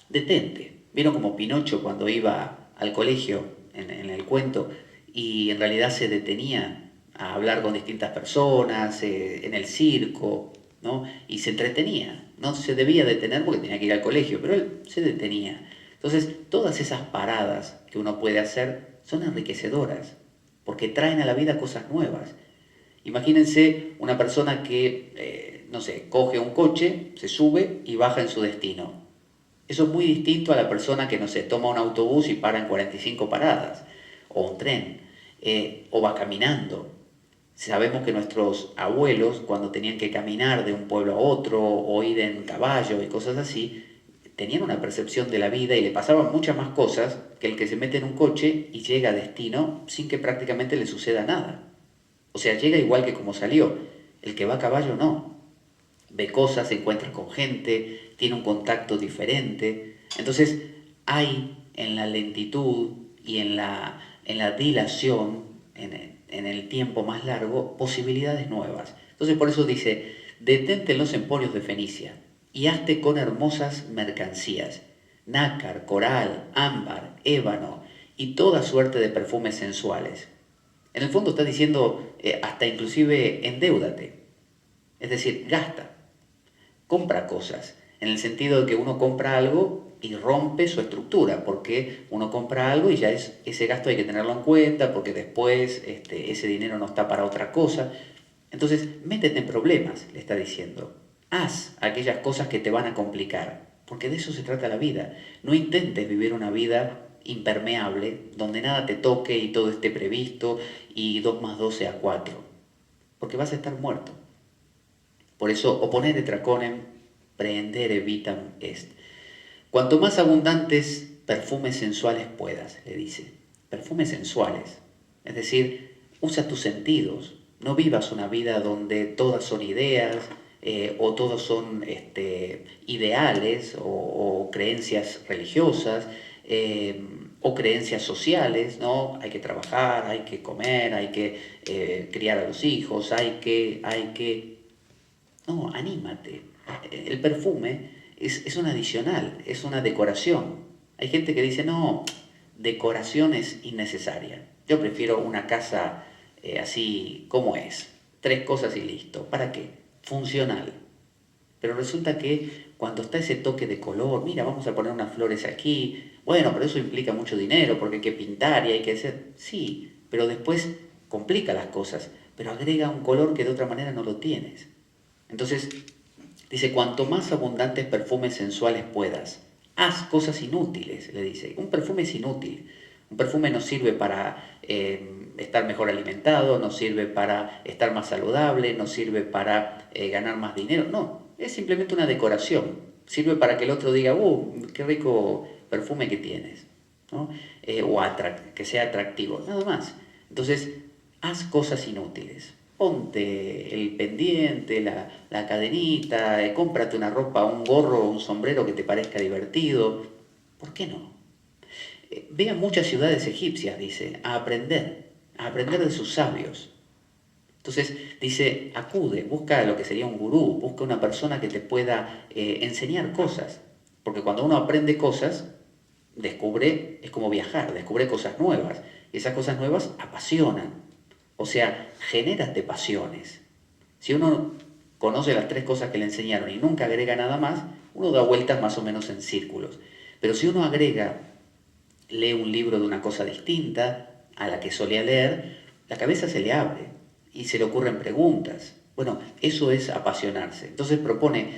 Detente. ¿Vieron como Pinocho cuando iba al colegio en el cuento y en realidad se detenía a hablar con distintas personas, en el circo, ¿no? Y se entretenía. No se debía detener porque tenía que ir al colegio, pero él se detenía. Entonces, todas esas paradas que uno puede hacer son enriquecedoras, porque traen a la vida cosas nuevas. Imagínense una persona que, no sé, coge un coche, se sube y baja en su destino. Eso es muy distinto a la persona que, no sé, toma un autobús y para en 45 paradas, o un tren, o va caminando. Sabemos que nuestros abuelos, cuando tenían que caminar de un pueblo a otro, o ir en caballo y cosas así, tenían una percepción de la vida y le pasaban muchas más cosas que el que se mete en un coche y llega a destino sin que prácticamente le suceda nada. O sea, llega igual que como salió. El que va a caballo no. Ve cosas, se encuentra con gente, tiene un contacto diferente. Entonces, hay en la lentitud y en la dilación, en el tiempo más largo, posibilidades nuevas. Entonces, por eso dice, detente en los emporios de Fenicia y hazte con hermosas mercancías, nácar, coral, ámbar, ébano y toda suerte de perfumes sensuales. En el fondo está diciendo, hasta inclusive endeúdate, es decir, gasta, compra cosas, en el sentido de que uno compra algo y rompe su estructura, porque uno compra algo y ya ese gasto hay que tenerlo en cuenta, porque después ese dinero no está para otra cosa. Entonces, métete en problemas, le está diciendo. Haz aquellas cosas que te van a complicar, porque de eso se trata la vida. No intentes vivir una vida impermeable, donde nada te toque y todo esté previsto y 2 más 2 sea 4, porque vas a estar muerto. Por eso, opponere traconem, prehendere vitam est. Cuanto más abundantes perfumes sensuales puedas, le dice. Perfumes sensuales. Es decir, usa tus sentidos. No vivas una vida donde todas son ideas o todos son ideales o creencias religiosas o creencias sociales, ¿no? Hay que trabajar, hay que comer, hay que criar a los hijos, hay que no, anímate. El perfume es un adicional, es una decoración. Hay gente que dice, no, decoración es innecesaria. Yo prefiero una casa así como es. 3 cosas y listo. ¿Para qué? Funcional. Pero resulta que cuando está ese toque de color, mira, vamos a poner unas flores aquí. Bueno, pero eso implica mucho dinero porque hay que pintar y hay que hacer. Sí, pero después complica las cosas. Pero agrega un color que de otra manera no lo tienes. Entonces, dice, cuanto más abundantes perfumes sensuales puedas, haz cosas inútiles, le dice. Un perfume es inútil. Un perfume no sirve para estar mejor alimentado, no sirve para estar más saludable, no sirve para ganar más dinero. No, es simplemente una decoración. Sirve para que el otro diga, qué rico perfume que tienes, ¿no? O que sea atractivo, nada más. Entonces, haz cosas inútiles. Ponte el pendiente, la cadenita, cómprate una ropa, un gorro o un sombrero que te parezca divertido. ¿Por qué no? Ve a muchas ciudades egipcias, dice, a aprender de sus sabios. Entonces dice, acude, busca lo que sería un gurú, busca una persona que te pueda enseñar cosas. Porque cuando uno aprende cosas, descubre, es como viajar, descubre cosas nuevas. Y esas cosas nuevas apasionan. O sea, genérate pasiones. Si uno conoce las tres cosas que le enseñaron y nunca agrega nada más, uno da vueltas más o menos en círculos. Pero si uno agrega, lee un libro de una cosa distinta a la que solía leer, la cabeza se le abre y se le ocurren preguntas. Bueno, eso es apasionarse. Entonces propone,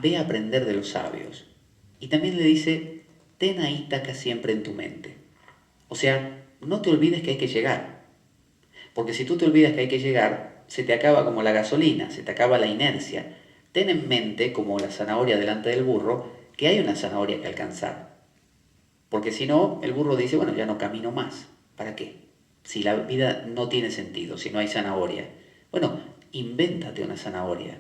ve a aprender de los sabios. Y también le dice, ten a Ítaca siempre en tu mente. O sea, no te olvides que hay que llegar. Porque si tú te olvidas que hay que llegar, se te acaba como la gasolina, se te acaba la inercia. Ten en mente, como la zanahoria delante del burro, que hay una zanahoria que alcanzar. Porque si no, el burro dice, bueno, ya no camino más. ¿Para qué? Si la vida no tiene sentido, si no hay zanahoria. Bueno, invéntate una zanahoria.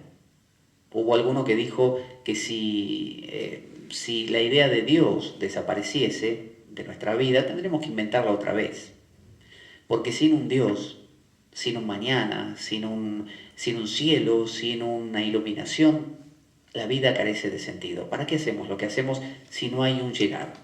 Hubo alguno que dijo que si la idea de Dios desapareciese de nuestra vida, tendremos que inventarla otra vez. Porque sin un Dios, sin un mañana, sin un cielo, sin una iluminación, la vida carece de sentido. ¿Para qué hacemos lo que hacemos si no hay un llegar?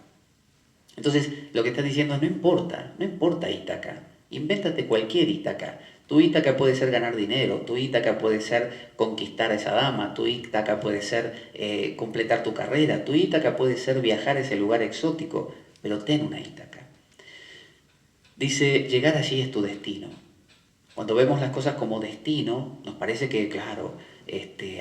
Entonces, lo que está diciendo es, no importa Ítaca, invéntate cualquier Ítaca. Tu Ítaca puede ser ganar dinero, tu Ítaca puede ser conquistar a esa dama, tu Ítaca puede ser completar tu carrera, tu Ítaca puede ser viajar a ese lugar exótico, pero ten una Ítaca. Dice, llegar allí es tu destino. Cuando vemos las cosas como destino, nos parece que, claro,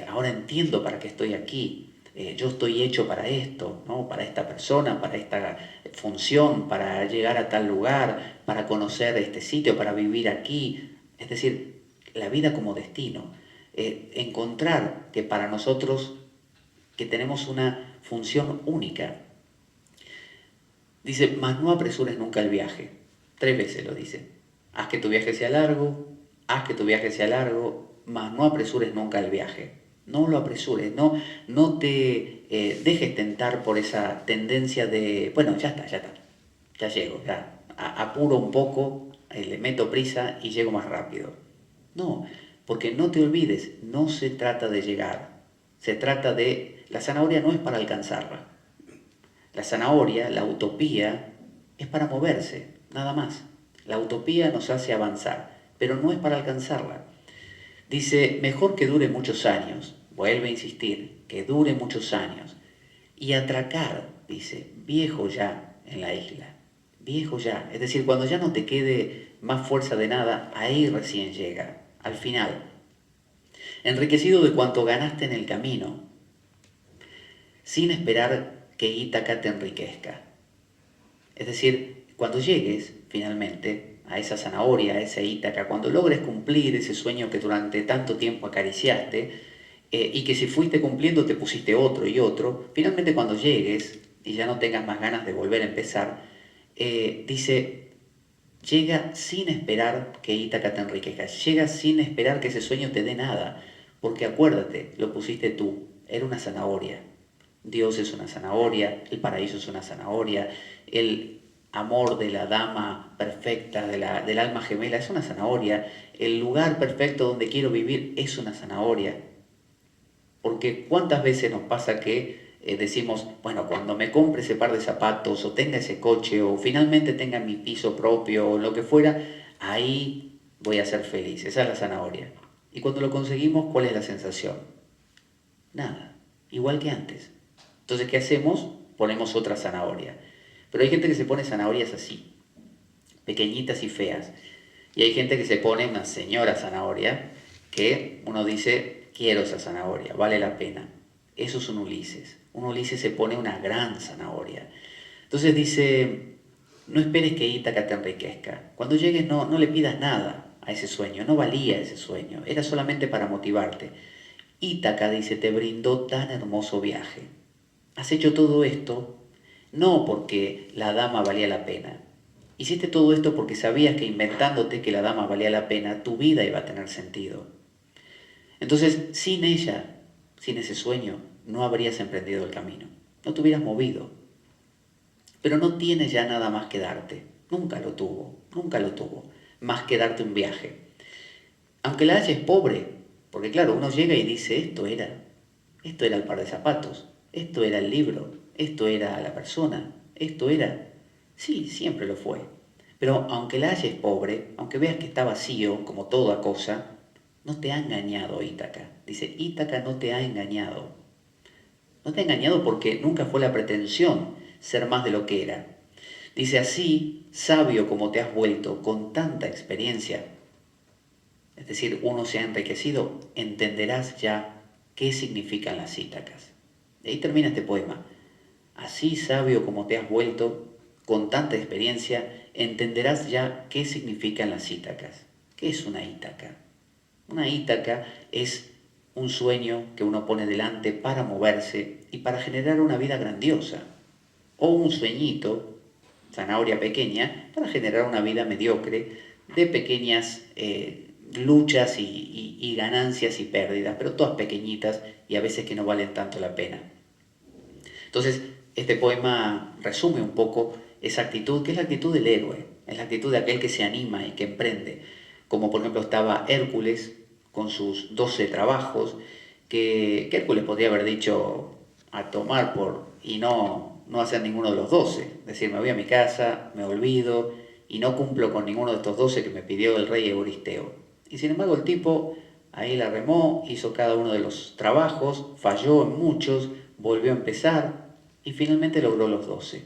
ahora entiendo para qué estoy aquí. Yo estoy hecho para esto, ¿no? Para esta persona, para esta función, para llegar a tal lugar, para conocer este sitio, para vivir aquí. Es decir, la vida como destino. Encontrar que para nosotros, que tenemos una función única. Dice, mas no apresures nunca el viaje. 3 veces lo dice. Haz que tu viaje sea largo, haz que tu viaje sea largo, mas no apresures nunca el viaje. No lo apresures, no te dejes tentar por esa tendencia de, bueno, ya está, ya llego, ya apuro un poco, le meto prisa y llego más rápido. No, porque no te olvides, no se trata de llegar, se trata de, la zanahoria no es para alcanzarla. La zanahoria, la utopía, es para moverse, nada más. La utopía nos hace avanzar, pero no es para alcanzarla. Dice, mejor que dure muchos años, vuelve a insistir, que dure muchos años. Y atracar, dice, viejo ya en la isla, viejo ya. Es decir, cuando ya no te quede más fuerza de nada, ahí recién llega, al final. Enriquecido de cuanto ganaste en el camino, sin esperar que Ítaca te enriquezca. Es decir, cuando llegues finalmente a esa zanahoria, a esa Ítaca, cuando logres cumplir ese sueño que durante tanto tiempo acariciaste y que si fuiste cumpliendo te pusiste otro y otro, finalmente cuando llegues y ya no tengas más ganas de volver a empezar, dice, llega sin esperar que Ítaca te enriquezca, llega sin esperar que ese sueño te dé nada, porque acuérdate, lo pusiste tú, era una zanahoria. Dios es una zanahoria, el paraíso es una zanahoria, el amor de la dama perfecta, del alma gemela es una zanahoria, el lugar perfecto donde quiero vivir es una zanahoria. Porque cuántas veces nos pasa que decimos, bueno, cuando me compre ese par de zapatos o tenga ese coche o finalmente tenga mi piso propio o lo que fuera, ahí voy a ser feliz, esa es la zanahoria. Y cuando lo conseguimos, ¿cuál es la sensación? Nada, igual que antes. Entonces, ¿qué hacemos? Ponemos otra zanahoria. Pero hay gente que se pone zanahorias así, pequeñitas y feas. Y hay gente que se pone una señora zanahoria que uno dice, quiero esa zanahoria, vale la pena. Eso es un Ulises. Un Ulises se pone una gran zanahoria. Entonces dice, no esperes que Ítaca te enriquezca. Cuando llegues no le pidas nada a ese sueño, no valía ese sueño, era solamente para motivarte. Ítaca, dice, te brindó tan hermoso viaje. Has hecho todo esto no porque la dama valía la pena. Hiciste todo esto porque sabías que inventándote que la dama valía la pena, tu vida iba a tener sentido. Entonces, sin ella, sin ese sueño, no habrías emprendido el camino. No te hubieras movido. Pero no tienes ya nada más que darte. Nunca lo tuvo, más que darte un viaje. Aunque la haya es pobre, porque claro, uno llega y dice, esto era el par de zapatos, esto era el libro, esto era la persona, esto era... Sí, siempre lo fue. Pero aunque la haya es pobre, aunque veas que está vacío, como toda cosa, no te ha engañado Ítaca. Dice, Ítaca no te ha engañado. No te ha engañado porque nunca fue la pretensión ser más de lo que era. Dice, así, sabio como te has vuelto, con tanta experiencia, es decir, uno se ha enriquecido, entenderás ya qué significan las Ítacas. Y ahí termina este poema. Así sabio como te has vuelto, con tanta experiencia, entenderás ya qué significan las Ítacas. ¿Qué es una Ítaca? Una Ítaca es un sueño que uno pone delante para moverse y para generar una vida grandiosa. O un sueñito, zanahoria pequeña, para generar una vida mediocre de pequeñas luchas y ganancias y pérdidas, pero todas pequeñitas y a veces que no valen tanto la pena. Entonces, este poema resume un poco esa actitud, que es la actitud del héroe, es la actitud de aquel que se anima y que emprende. Como por ejemplo estaba Hércules con sus 12 trabajos, que Hércules podría haber dicho a tomar por y no hacer ninguno de los 12. Es decir, me voy a mi casa, me olvido y no cumplo con ninguno de estos 12 que me pidió el rey Euristeo. Y sin embargo el tipo ahí la remó, hizo cada uno de los trabajos, falló en muchos, volvió a empezar y finalmente logró los 12.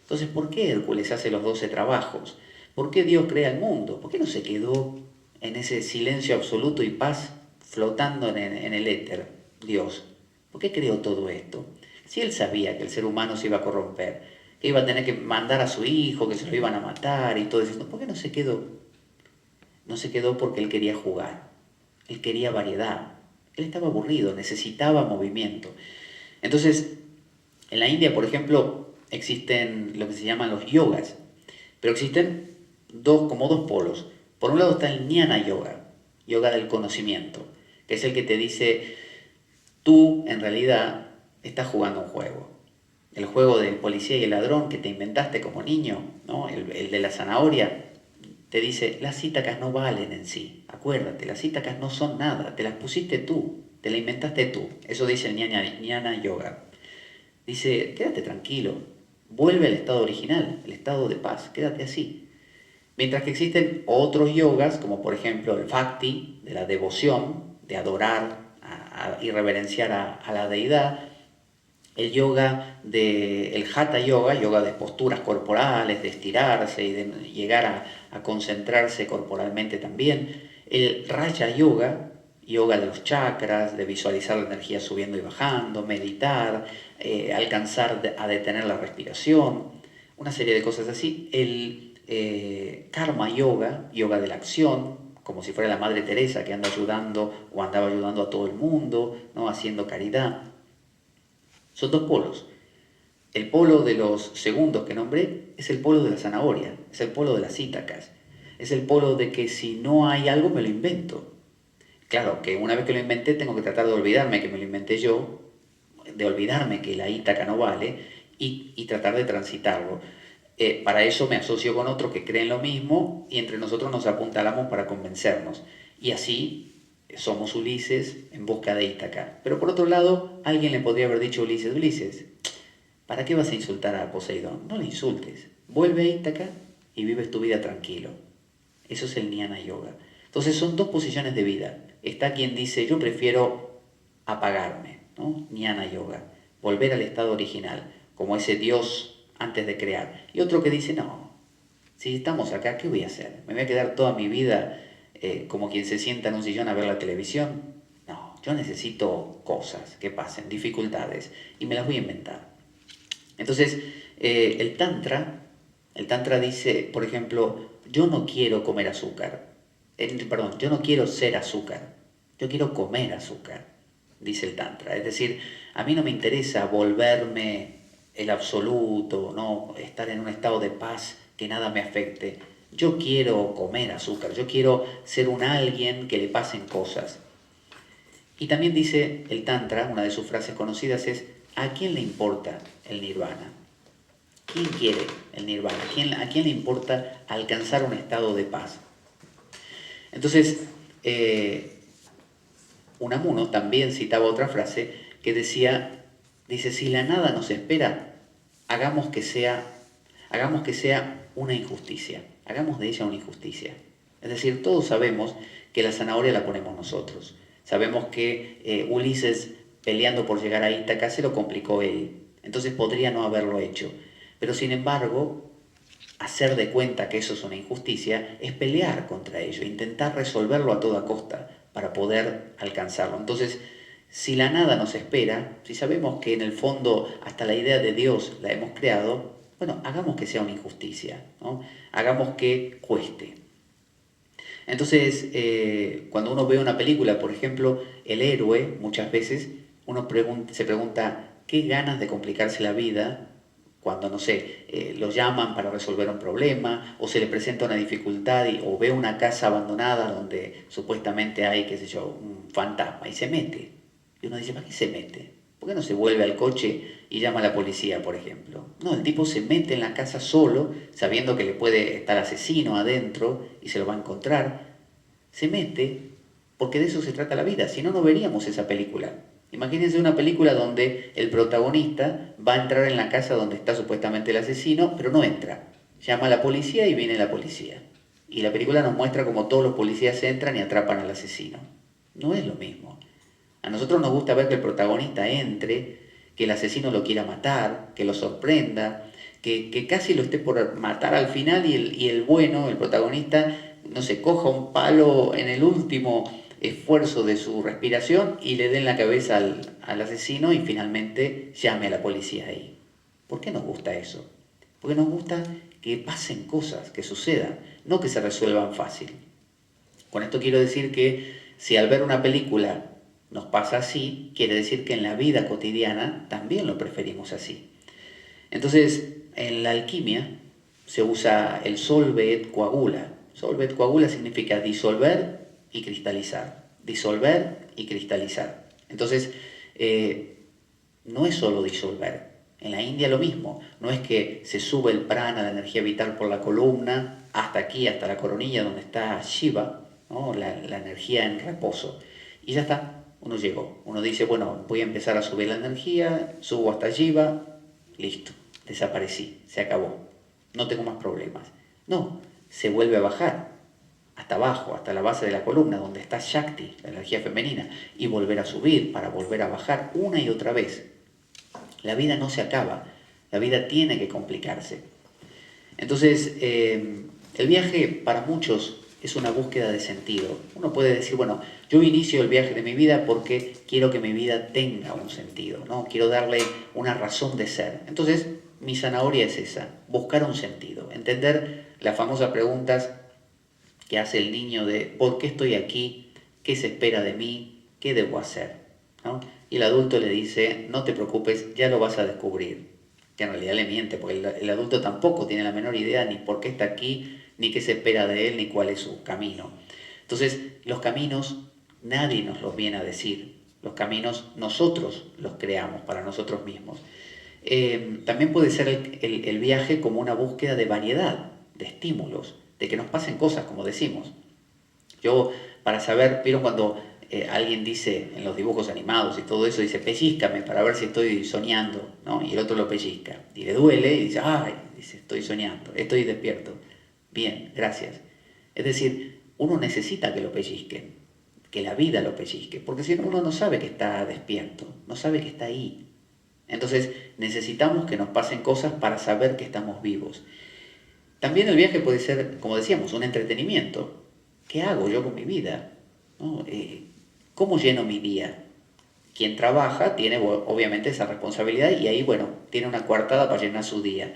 Entonces, ¿por qué Hércules hace los 12 trabajos? ¿Por qué Dios crea el mundo? ¿Por qué no se quedó en ese silencio absoluto y paz flotando en el éter, Dios? ¿Por qué creó todo esto? Si él sabía que el ser humano se iba a corromper, que iba a tener que mandar a su hijo, que se lo iban a matar y todo eso, ¿por qué no se quedó? No se quedó porque él quería jugar, él quería variedad, él estaba aburrido, necesitaba movimiento. Entonces, en la India, por ejemplo, existen lo que se llaman los yogas, pero existen como dos polos. Por un lado está el Jnana Yoga, yoga del conocimiento, que es el que te dice, tú en realidad estás jugando un juego. El juego del policía y el ladrón que te inventaste como niño, ¿no? El de la zanahoria, te dice, las Ítacas no valen en sí. Acuérdate, las Ítacas no son nada, te las pusiste tú, te las inventaste tú. Eso dice el Jnana Yoga. Dice, quédate tranquilo, vuelve al estado original, el estado de paz, quédate así. Mientras que existen otros yogas, como por ejemplo el Bhakti, de la devoción, de adorar y reverenciar a la deidad, el yoga el Hatha Yoga, yoga de posturas corporales, de estirarse y de llegar a concentrarse corporalmente también, el Raja Yoga, yoga de los chakras, de visualizar la energía subiendo y bajando, meditar, alcanzar a detener la respiración, una serie de cosas así. El Karma Yoga, yoga de la acción, como si fuera la Madre Teresa que anda ayudando o andaba ayudando a todo el mundo, ¿no? Haciendo caridad. Son dos polos. El polo de los segundos que nombré es el polo de la zanahoria, es el polo de las Ítacas, es el polo de que si no hay algo me lo invento. Claro, que una vez que lo inventé tengo que tratar de olvidarme que me lo inventé yo, de olvidarme que la Ítaca no vale y tratar de transitarlo. Para eso me asocio con otros que creen lo mismo y entre nosotros nos apuntalamos para convencernos. Y así somos Ulises en busca de Ítaca. Pero por otro lado, alguien le podría haber dicho a Ulises, Ulises, ¿para qué vas a insultar a Poseidón? No le insultes. Vuelve a Ítaca y vives tu vida tranquilo. Eso es el Jnana Yoga. Entonces son dos posiciones de vida. Está quien dice, yo prefiero apagarme, ¿no? Jnana Yoga, volver al estado original, como ese Dios antes de crear. Y otro que dice, no, si estamos acá, ¿qué voy a hacer? ¿Me voy a quedar toda mi vida como quien se sienta en un sillón a ver la televisión? No, yo necesito cosas que pasen, dificultades, y me las voy a inventar. Entonces, el tantra dice, por ejemplo, yo no quiero comer azúcar. Perdón, yo no quiero ser azúcar. Yo quiero comer azúcar, dice el tantra. Es decir, a mí no me interesa volverme el absoluto, no estar en un estado de paz que nada me afecte. Yo quiero comer azúcar, yo quiero ser un alguien que le pasen cosas. Y también dice el Tantra, una de sus frases conocidas es, ¿a quién le importa el nirvana? ¿Quién quiere el nirvana? ¿A quién le importa alcanzar un estado de paz? Entonces, eh, Unamuno también citaba otra frase que dice, si la nada nos espera, hagamos que sea, hagamos que sea una injusticia, hagamos de ella una injusticia. Es decir, todos sabemos que la zanahoria la ponemos nosotros. Sabemos que Ulises, peleando por llegar a Ítaca, se lo complicó él. Entonces podría no haberlo hecho. Pero sin embargo, hacer de cuenta que eso es una injusticia es pelear contra ello, intentar resolverlo a toda costa para poder alcanzarlo. Entonces, si la nada nos espera, si sabemos que en el fondo hasta la idea de Dios la hemos creado, bueno, hagamos que sea una injusticia, ¿no? Hagamos que cueste. Entonces, cuando uno ve una película, por ejemplo, el héroe, muchas veces se pregunta qué ganas de complicarse la vida cuando, no sé, lo llaman para resolver un problema o se le presenta una dificultad o ve una casa abandonada donde supuestamente hay, qué sé yo, un fantasma y se mete. Y uno dice, ¿para qué se mete? ¿Por qué no se vuelve al coche y llama a la policía, por ejemplo? No, el tipo se mete en la casa solo, sabiendo que le puede estar asesino adentro y se lo va a encontrar. Se mete porque de eso se trata la vida, si no, no veríamos esa película. Imagínense una película donde el protagonista va a entrar en la casa donde está supuestamente el asesino, pero no entra. Llama a la policía y viene la policía. Y la película nos muestra cómo todos los policías entran y atrapan al asesino. No es lo mismo. A nosotros nos gusta ver que el protagonista entre, que el asesino lo quiera matar, que lo sorprenda, que casi lo esté por matar al final y el bueno, el protagonista, no se coja un palo en el último esfuerzo de su respiración y le den la cabeza al asesino y finalmente llame a la policía ahí. ¿Por qué nos gusta eso? Porque nos gusta que pasen cosas, que sucedan, no que se resuelvan fácil. Con esto quiero decir que si al ver una película nos pasa así, quiere decir que en la vida cotidiana también lo preferimos así. Entonces, en la alquimia se usa el solve et coagula. Solve et coagula significa disolver y cristalizar. Disolver y cristalizar. Entonces, no es solo disolver. En la India lo mismo. No es que se sube el prana, la energía vital, por la columna, hasta aquí, hasta la coronilla donde está Shiva, ¿no? La energía en reposo. Y ya está, uno llegó. Uno dice, bueno, voy a empezar a subir la energía, subo hasta Shiva, listo, desaparecí, se acabó, no tengo más problemas. No, se vuelve a bajar hasta abajo, hasta la base de la columna, donde está Shakti, la energía femenina, y volver a subir para volver a bajar una y otra vez. La vida no se acaba, la vida tiene que complicarse. Entonces, el viaje para muchos es una búsqueda de sentido. Uno puede decir, bueno, yo inicio el viaje de mi vida porque quiero que mi vida tenga un sentido, ¿no? Quiero darle una razón de ser. Entonces, mi zanahoria es esa, buscar un sentido, entender las famosas preguntas que hace el niño de ¿por qué estoy aquí? ¿Qué se espera de mí? ¿Qué debo hacer? ¿No? Y el adulto le dice, no te preocupes, ya lo vas a descubrir. Que en realidad le miente, porque el adulto tampoco tiene la menor idea ni por qué está aquí, ni qué se espera de él, ni cuál es su camino. Entonces, los caminos nadie nos los viene a decir. Los caminos nosotros los creamos para nosotros mismos. También puede ser el viaje como una búsqueda de variedad, de estímulos, de que nos pasen cosas, como decimos. Yo, para saber, ¿vieron cuando alguien dice en los dibujos animados y todo eso, dice, pellízcame para ver si estoy soñando, ¿no? Y el otro lo pellizca, y le duele, y dice, ay, dice, estoy soñando, estoy despierto. Bien, gracias. Es decir, uno necesita que lo pellizquen, que la vida lo pellizque, porque si no, uno no sabe que está despierto, no sabe que está ahí. Entonces, necesitamos que nos pasen cosas para saber que estamos vivos. También el viaje puede ser, como decíamos, un entretenimiento. ¿Qué hago yo con mi vida? ¿No? ¿Cómo lleno mi día? Quien trabaja tiene obviamente esa responsabilidad y ahí, bueno, tiene una coartada para llenar su día.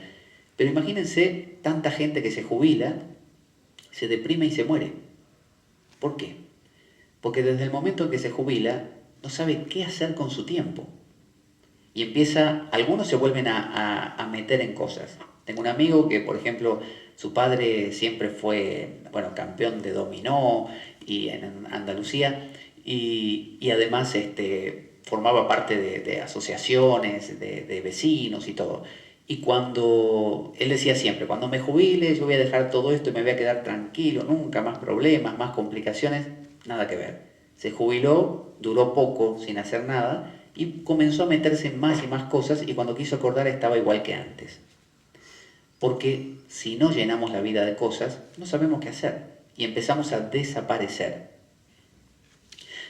Pero imagínense tanta gente que se jubila, se deprime y se muere. ¿Por qué? Porque desde el momento en que se jubila, no sabe qué hacer con su tiempo. Y algunos se vuelven a meter en cosas. Tengo un amigo que, por ejemplo, su padre siempre fue, bueno, campeón de dominó y en Andalucía y además formaba parte de asociaciones, de vecinos y todo. Y cuando, él decía siempre, cuando me jubile yo voy a dejar todo esto y me voy a quedar tranquilo, nunca más problemas, más complicaciones. nada que ver. Se jubiló, duró poco sin hacer nada y comenzó a meterse en más y más cosas y cuando quiso acordar estaba igual que antes. Porque si no llenamos la vida de cosas, no sabemos qué hacer y empezamos a desaparecer.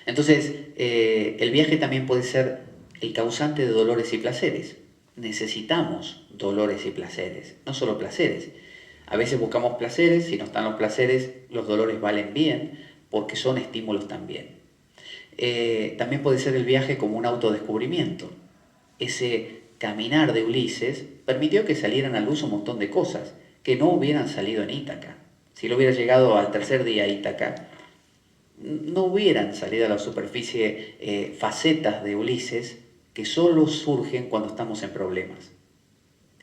Entonces, el viaje también puede ser el causante de dolores y placeres. Necesitamos dolores y placeres, no solo placeres. A veces buscamos placeres, si no están los placeres, los dolores valen bien, porque son estímulos también. También puede ser el viaje como un autodescubrimiento. Ese caminar de Ulises permitió que salieran a luz un montón de cosas que no hubieran salido en Ítaca. Si lo hubiera llegado al tercer día a Ítaca, no hubieran salido a la superficie facetas de Ulises que solo surgen cuando estamos en problemas.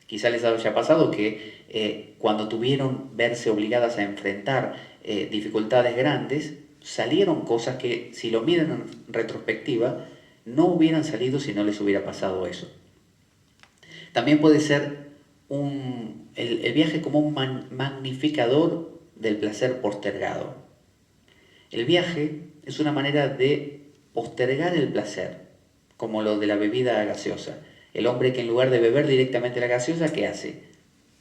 Quizá les haya pasado que cuando tuvieron verse obligadas a enfrentar dificultades grandes, salieron cosas que si lo miran en retrospectiva no hubieran salido si no les hubiera pasado eso. También puede ser el viaje como un magnificador del placer postergado. El viaje es una manera de postergar el placer, como lo de la bebida gaseosa. El hombre que en lugar de beber directamente la gaseosa, ¿qué hace?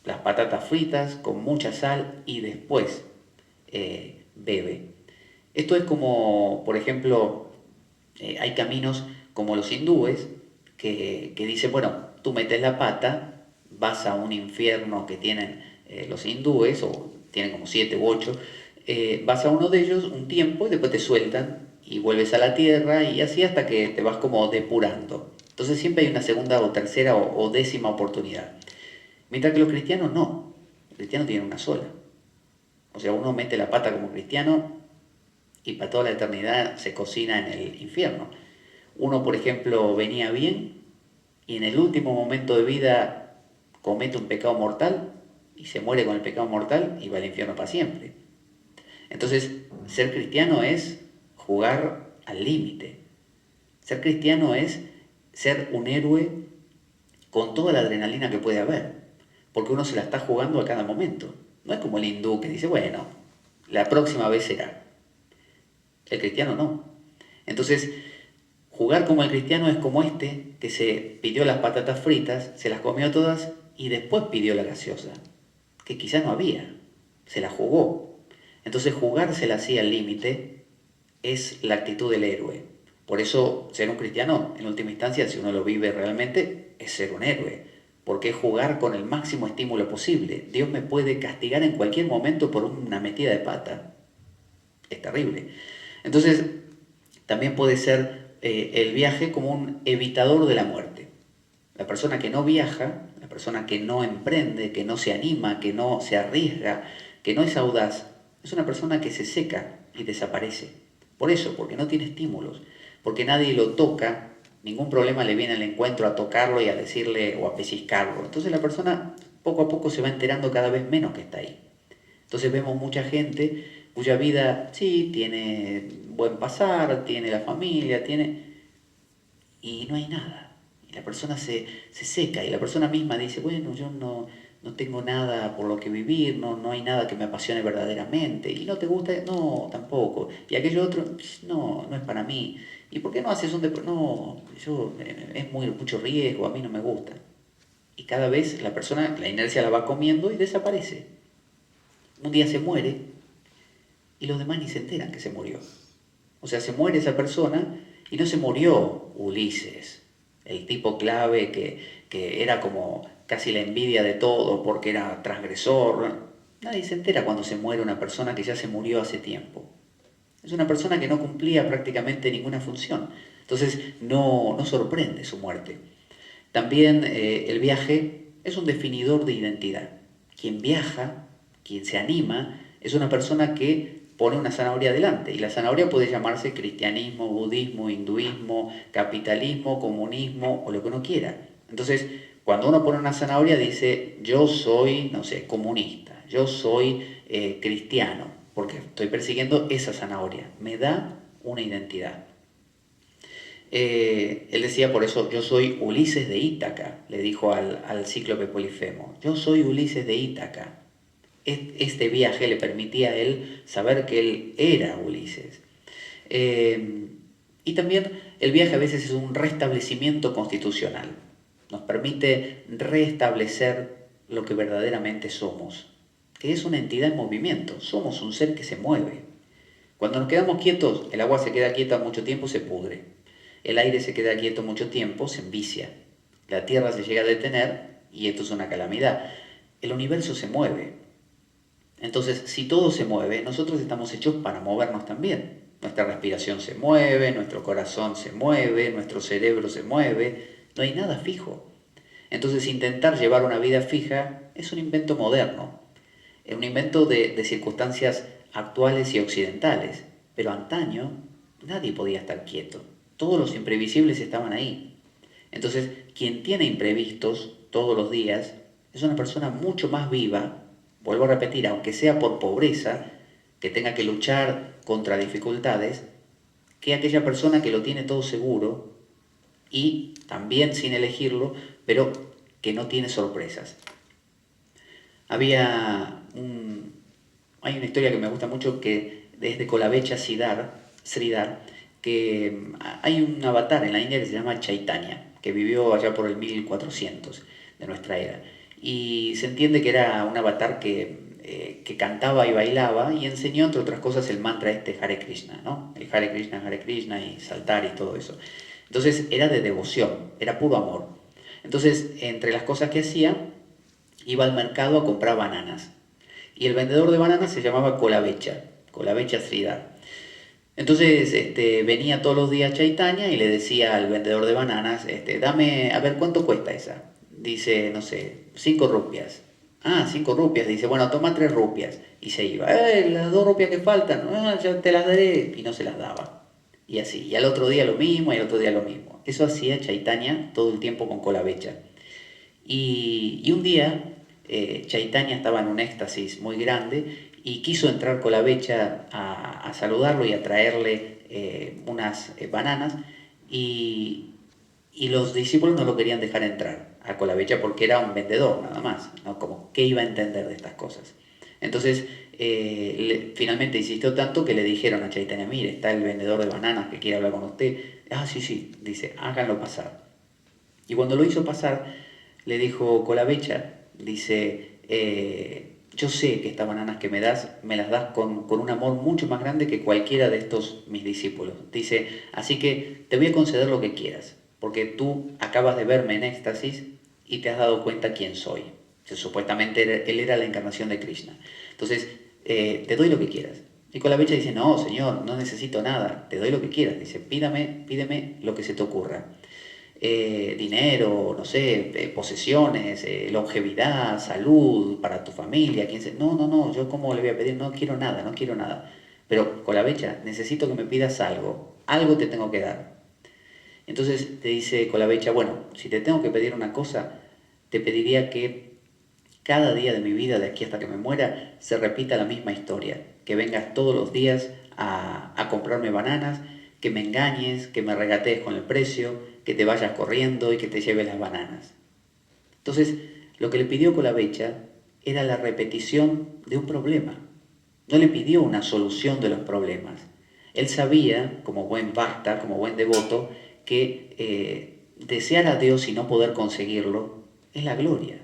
Las patatas fritas con mucha sal y después bebe. Esto es como, por ejemplo, hay caminos como los hindúes que dicen, bueno, tú metes la pata, vas a un infierno que tienen los hindúes, o tienen como 7 u 8, vas a uno de ellos un tiempo y después te sueltan y vuelves a la tierra y así hasta que te vas como depurando. Entonces siempre hay una segunda o tercera o décima oportunidad. Mientras que los cristianos no, los cristianos tienen una sola. O sea, uno mete la pata como cristiano y para toda la eternidad se cocina en el infierno. Uno, por ejemplo, venía bien y en el último momento de vida comete un pecado mortal y se muere con el pecado mortal y va al infierno para siempre. Entonces, ser cristiano es jugar al límite. Ser cristiano es ser un héroe con toda la adrenalina que puede haber, porque uno se la está jugando a cada momento. No es como el hindú que dice, bueno, la próxima vez será. El cristiano no. Entonces, jugar como el cristiano es como este, que se pidió las patatas fritas, se las comió todas y después pidió la gaseosa, que quizá no había, se la jugó. Entonces, jugársela así al límite es la actitud del héroe. Por eso, ser un cristiano, en última instancia, si uno lo vive realmente, es ser un héroe. Porque es jugar con el máximo estímulo posible. Dios me puede castigar en cualquier momento por una metida de pata. Es terrible. Entonces, también puede ser el viaje como un evitador de la muerte. La persona que no viaja, la persona que no emprende, que no se anima, que no se arriesga, que no es audaz, es una persona que se seca y desaparece. Por eso, porque no tiene estímulos, porque nadie lo toca, ningún problema le viene al encuentro a tocarlo y a decirle o a pellizcarlo. Entonces la persona poco a poco se va enterando cada vez menos que está ahí. Entonces vemos mucha gente cuya vida, sí, tiene buen pasar, tiene la familia, y no hay nada. Y la persona se seca y la persona misma dice, bueno, yo no tengo nada por lo que vivir, no hay nada que me apasione verdaderamente. ¿Y no te gusta? No, tampoco. Y aquello otro, no es para mí. ¿Y por qué no haces un deporte? No, es mucho riesgo, a mí no me gusta. Y cada vez la persona, la inercia la va comiendo y desaparece. Un día se muere y los demás ni se enteran que se murió. O sea, se muere esa persona y no se murió Ulises, el tipo clave que era como casi la envidia de todo porque era transgresor. Nadie se entera cuando se muere una persona que ya se murió hace tiempo. Es una persona que no cumplía prácticamente ninguna función. Entonces no sorprende su muerte. También el viaje es un definidor de identidad. Quien viaja, quien se anima, es una persona que pone una zanahoria adelante. Y la zanahoria puede llamarse cristianismo, budismo, hinduismo, capitalismo, comunismo o lo que uno quiera. Entonces, cuando uno pone una zanahoria dice, yo soy, no sé, comunista, yo soy cristiano, porque estoy persiguiendo esa zanahoria. Me da una identidad. Él decía por eso, yo soy Ulises de Ítaca, le dijo al cíclope Polifemo, yo soy Ulises de Ítaca. Este viaje le permitía a él saber que él era Ulises. Y también el viaje a veces es un restablecimiento constitucional. Nos permite restablecer lo que verdaderamente somos, que es una entidad en movimiento. Somos un ser que se mueve. Cuando nos quedamos quietos, el agua se queda quieta mucho tiempo, se pudre. El aire se queda quieto mucho tiempo, se envicia. La tierra se llega a detener y esto es una calamidad. El universo se mueve. Entonces, si todo se mueve, nosotros estamos hechos para movernos también. Nuestra respiración se mueve, nuestro corazón se mueve, nuestro cerebro se mueve. No hay nada fijo. Entonces, intentar llevar una vida fija es un invento moderno. Es un invento de circunstancias actuales y occidentales. Pero antaño nadie podía estar quieto. Todos los imprevisibles estaban ahí. Entonces, quien tiene imprevistos todos los días es una persona mucho más viva, vuelvo a repetir, aunque sea por pobreza, que tenga que luchar contra dificultades, que aquella persona que lo tiene todo seguro y también sin elegirlo, pero que no tiene sorpresas. Hay una historia que me gusta mucho que es de Kolavecha Sridhar, que hay un avatar en la India que se llama Chaitanya, que vivió allá por el 1400 de nuestra era. Y se entiende que era un avatar que cantaba y bailaba y enseñó, entre otras cosas, el mantra Hare Krishna, ¿no? El Hare Krishna y saltar y todo eso. Entonces era de devoción, era puro amor. Entonces, entre las cosas que hacía, iba al mercado a comprar bananas. Y el vendedor de bananas se llamaba Kolavecha Sridhar. Entonces venía todos los días Chaitanya y le decía al vendedor de bananas, dame, a ver, ¿cuánto cuesta esa? Dice, no sé, 5 rupias. Ah, 5 rupias. Dice, bueno, toma 3 rupias. Y se iba, las 2 rupias que faltan, ya te las daré. Y no se las daba. Y así, y al otro día lo mismo, y al otro día lo mismo. Eso hacía Chaitanya todo el tiempo con Kolavecha. Y un día Chaitanya estaba en un éxtasis muy grande y quiso entrar Kolavecha a saludarlo y a traerle unas bananas y, y los discípulos no lo querían dejar entrar a Kolavecha porque era un vendedor nada más, ¿no? Como, ¿qué iba a entender de estas cosas? Entonces, finalmente insistió tanto que le dijeron a Chaitanya, mire, está el vendedor de bananas que quiere hablar con usted. Ah, sí, sí, dice, háganlo pasar. Y cuando lo hizo pasar, le dijo Colavecha, dice, yo sé que estas bananas que me las das con un amor mucho más grande que cualquiera de estos mis discípulos. Dice, así que te voy a conceder lo que quieras, porque tú acabas de verme en éxtasis y te has dado cuenta quién soy. Supuestamente él era la encarnación de Krishna. Entonces, te doy lo que quieras. Y Colavecha dice, no, señor, no necesito nada, te doy lo que quieras. Dice, pídeme lo que se te ocurra. Dinero, no sé, posesiones, longevidad, salud para tu familia, quién sé. No, no, no, yo cómo le voy a pedir, no quiero nada, no quiero nada. Pero Colavecha, necesito que me pidas algo te tengo que dar. Entonces te dice Colavecha, bueno, si te tengo que pedir una cosa, te pediría que cada día de mi vida, de aquí hasta que me muera, se repita la misma historia. Que vengas todos los días a comprarme bananas, que me engañes, que me regatees con el precio, que te vayas corriendo y que te lleves las bananas. Entonces, lo que le pidió Colavecha era la repetición de un problema. No le pidió una solución de los problemas. Él sabía, como buen bhakta, como buen devoto, que desear a Dios y no poder conseguirlo es la gloria.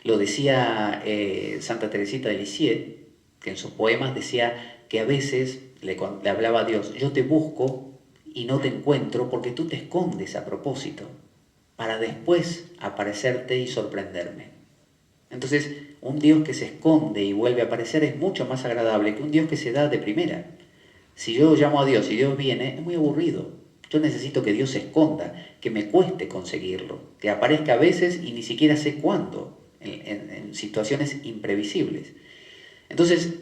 Lo decía Santa Teresita de Lisieux, que en sus poemas decía que a veces le hablaba a Dios, yo te busco y no te encuentro porque tú te escondes a propósito, para después aparecerte y sorprenderme. Entonces, un Dios que se esconde y vuelve a aparecer es mucho más agradable que un Dios que se da de primera. Si yo llamo a Dios y Dios viene, es muy aburrido. Yo necesito que Dios se esconda, que me cueste conseguirlo, que aparezca a veces y ni siquiera sé cuándo, en situaciones imprevisibles. Entonces,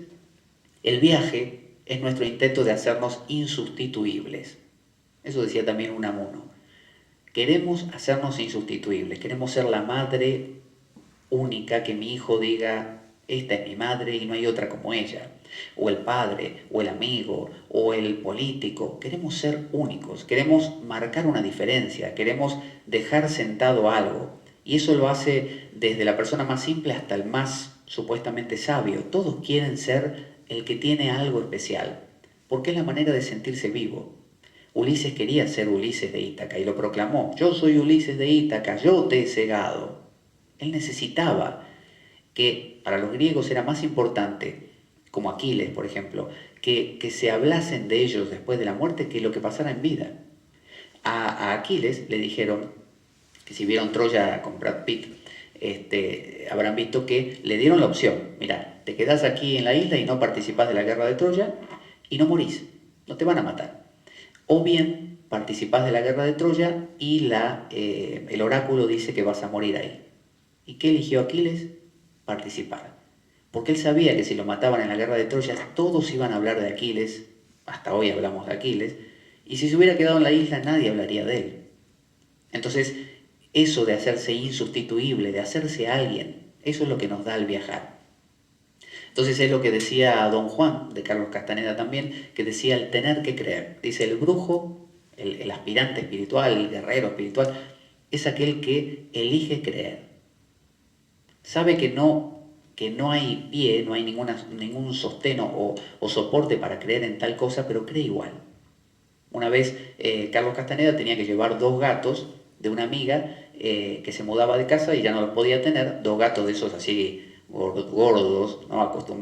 el viaje es nuestro intento de hacernos insustituibles. Eso decía también Unamuno. Queremos hacernos insustituibles, queremos ser la madre única, que mi hijo diga, esta es mi madre y no hay otra como ella, o el padre, o el amigo, o el político. Queremos ser únicos, queremos marcar una diferencia, queremos dejar sentado algo. Y eso lo hace desde la persona más simple hasta el más supuestamente sabio. Todos quieren ser el que tiene algo especial. porque es la manera de sentirse vivo. Ulises quería ser Ulises de Ítaca y lo proclamó: yo soy Ulises de Ítaca, yo te he cegado. Él necesitaba que para los griegos era más importante, como Aquiles, por ejemplo, que se hablasen de ellos después de la muerte que lo que pasara en vida. A Aquiles le dijeron, que si vieron Troya con Brad Pitt, habrán visto que le dieron la opción: mira, te quedás aquí en la isla y no participás de la guerra de Troya y no morís, no te van a matar. O bien participás de la guerra de Troya y el oráculo dice que vas a morir ahí. ¿Y qué eligió Aquiles? Participar. Porque él sabía que si lo mataban en la guerra de Troya, todos iban a hablar de Aquiles, hasta hoy hablamos de Aquiles, y si se hubiera quedado en la isla nadie hablaría de él. Entonces, eso de hacerse insustituible, de hacerse alguien, eso es lo que nos da el viajar. Entonces es lo que decía Don Juan, de Carlos Castaneda también, que decía el tener que creer. Dice, el brujo, el aspirante espiritual, el guerrero espiritual, es aquel que elige creer. Sabe que no hay pie, no hay ningún sostén o soporte para creer en tal cosa, pero cree igual. Una vez Carlos Castaneda tenía que llevar 2 gatos de una amiga que se mudaba de casa y ya no los podía tener, 2 gatos de esos así gordos, ¿no? Acostumbrados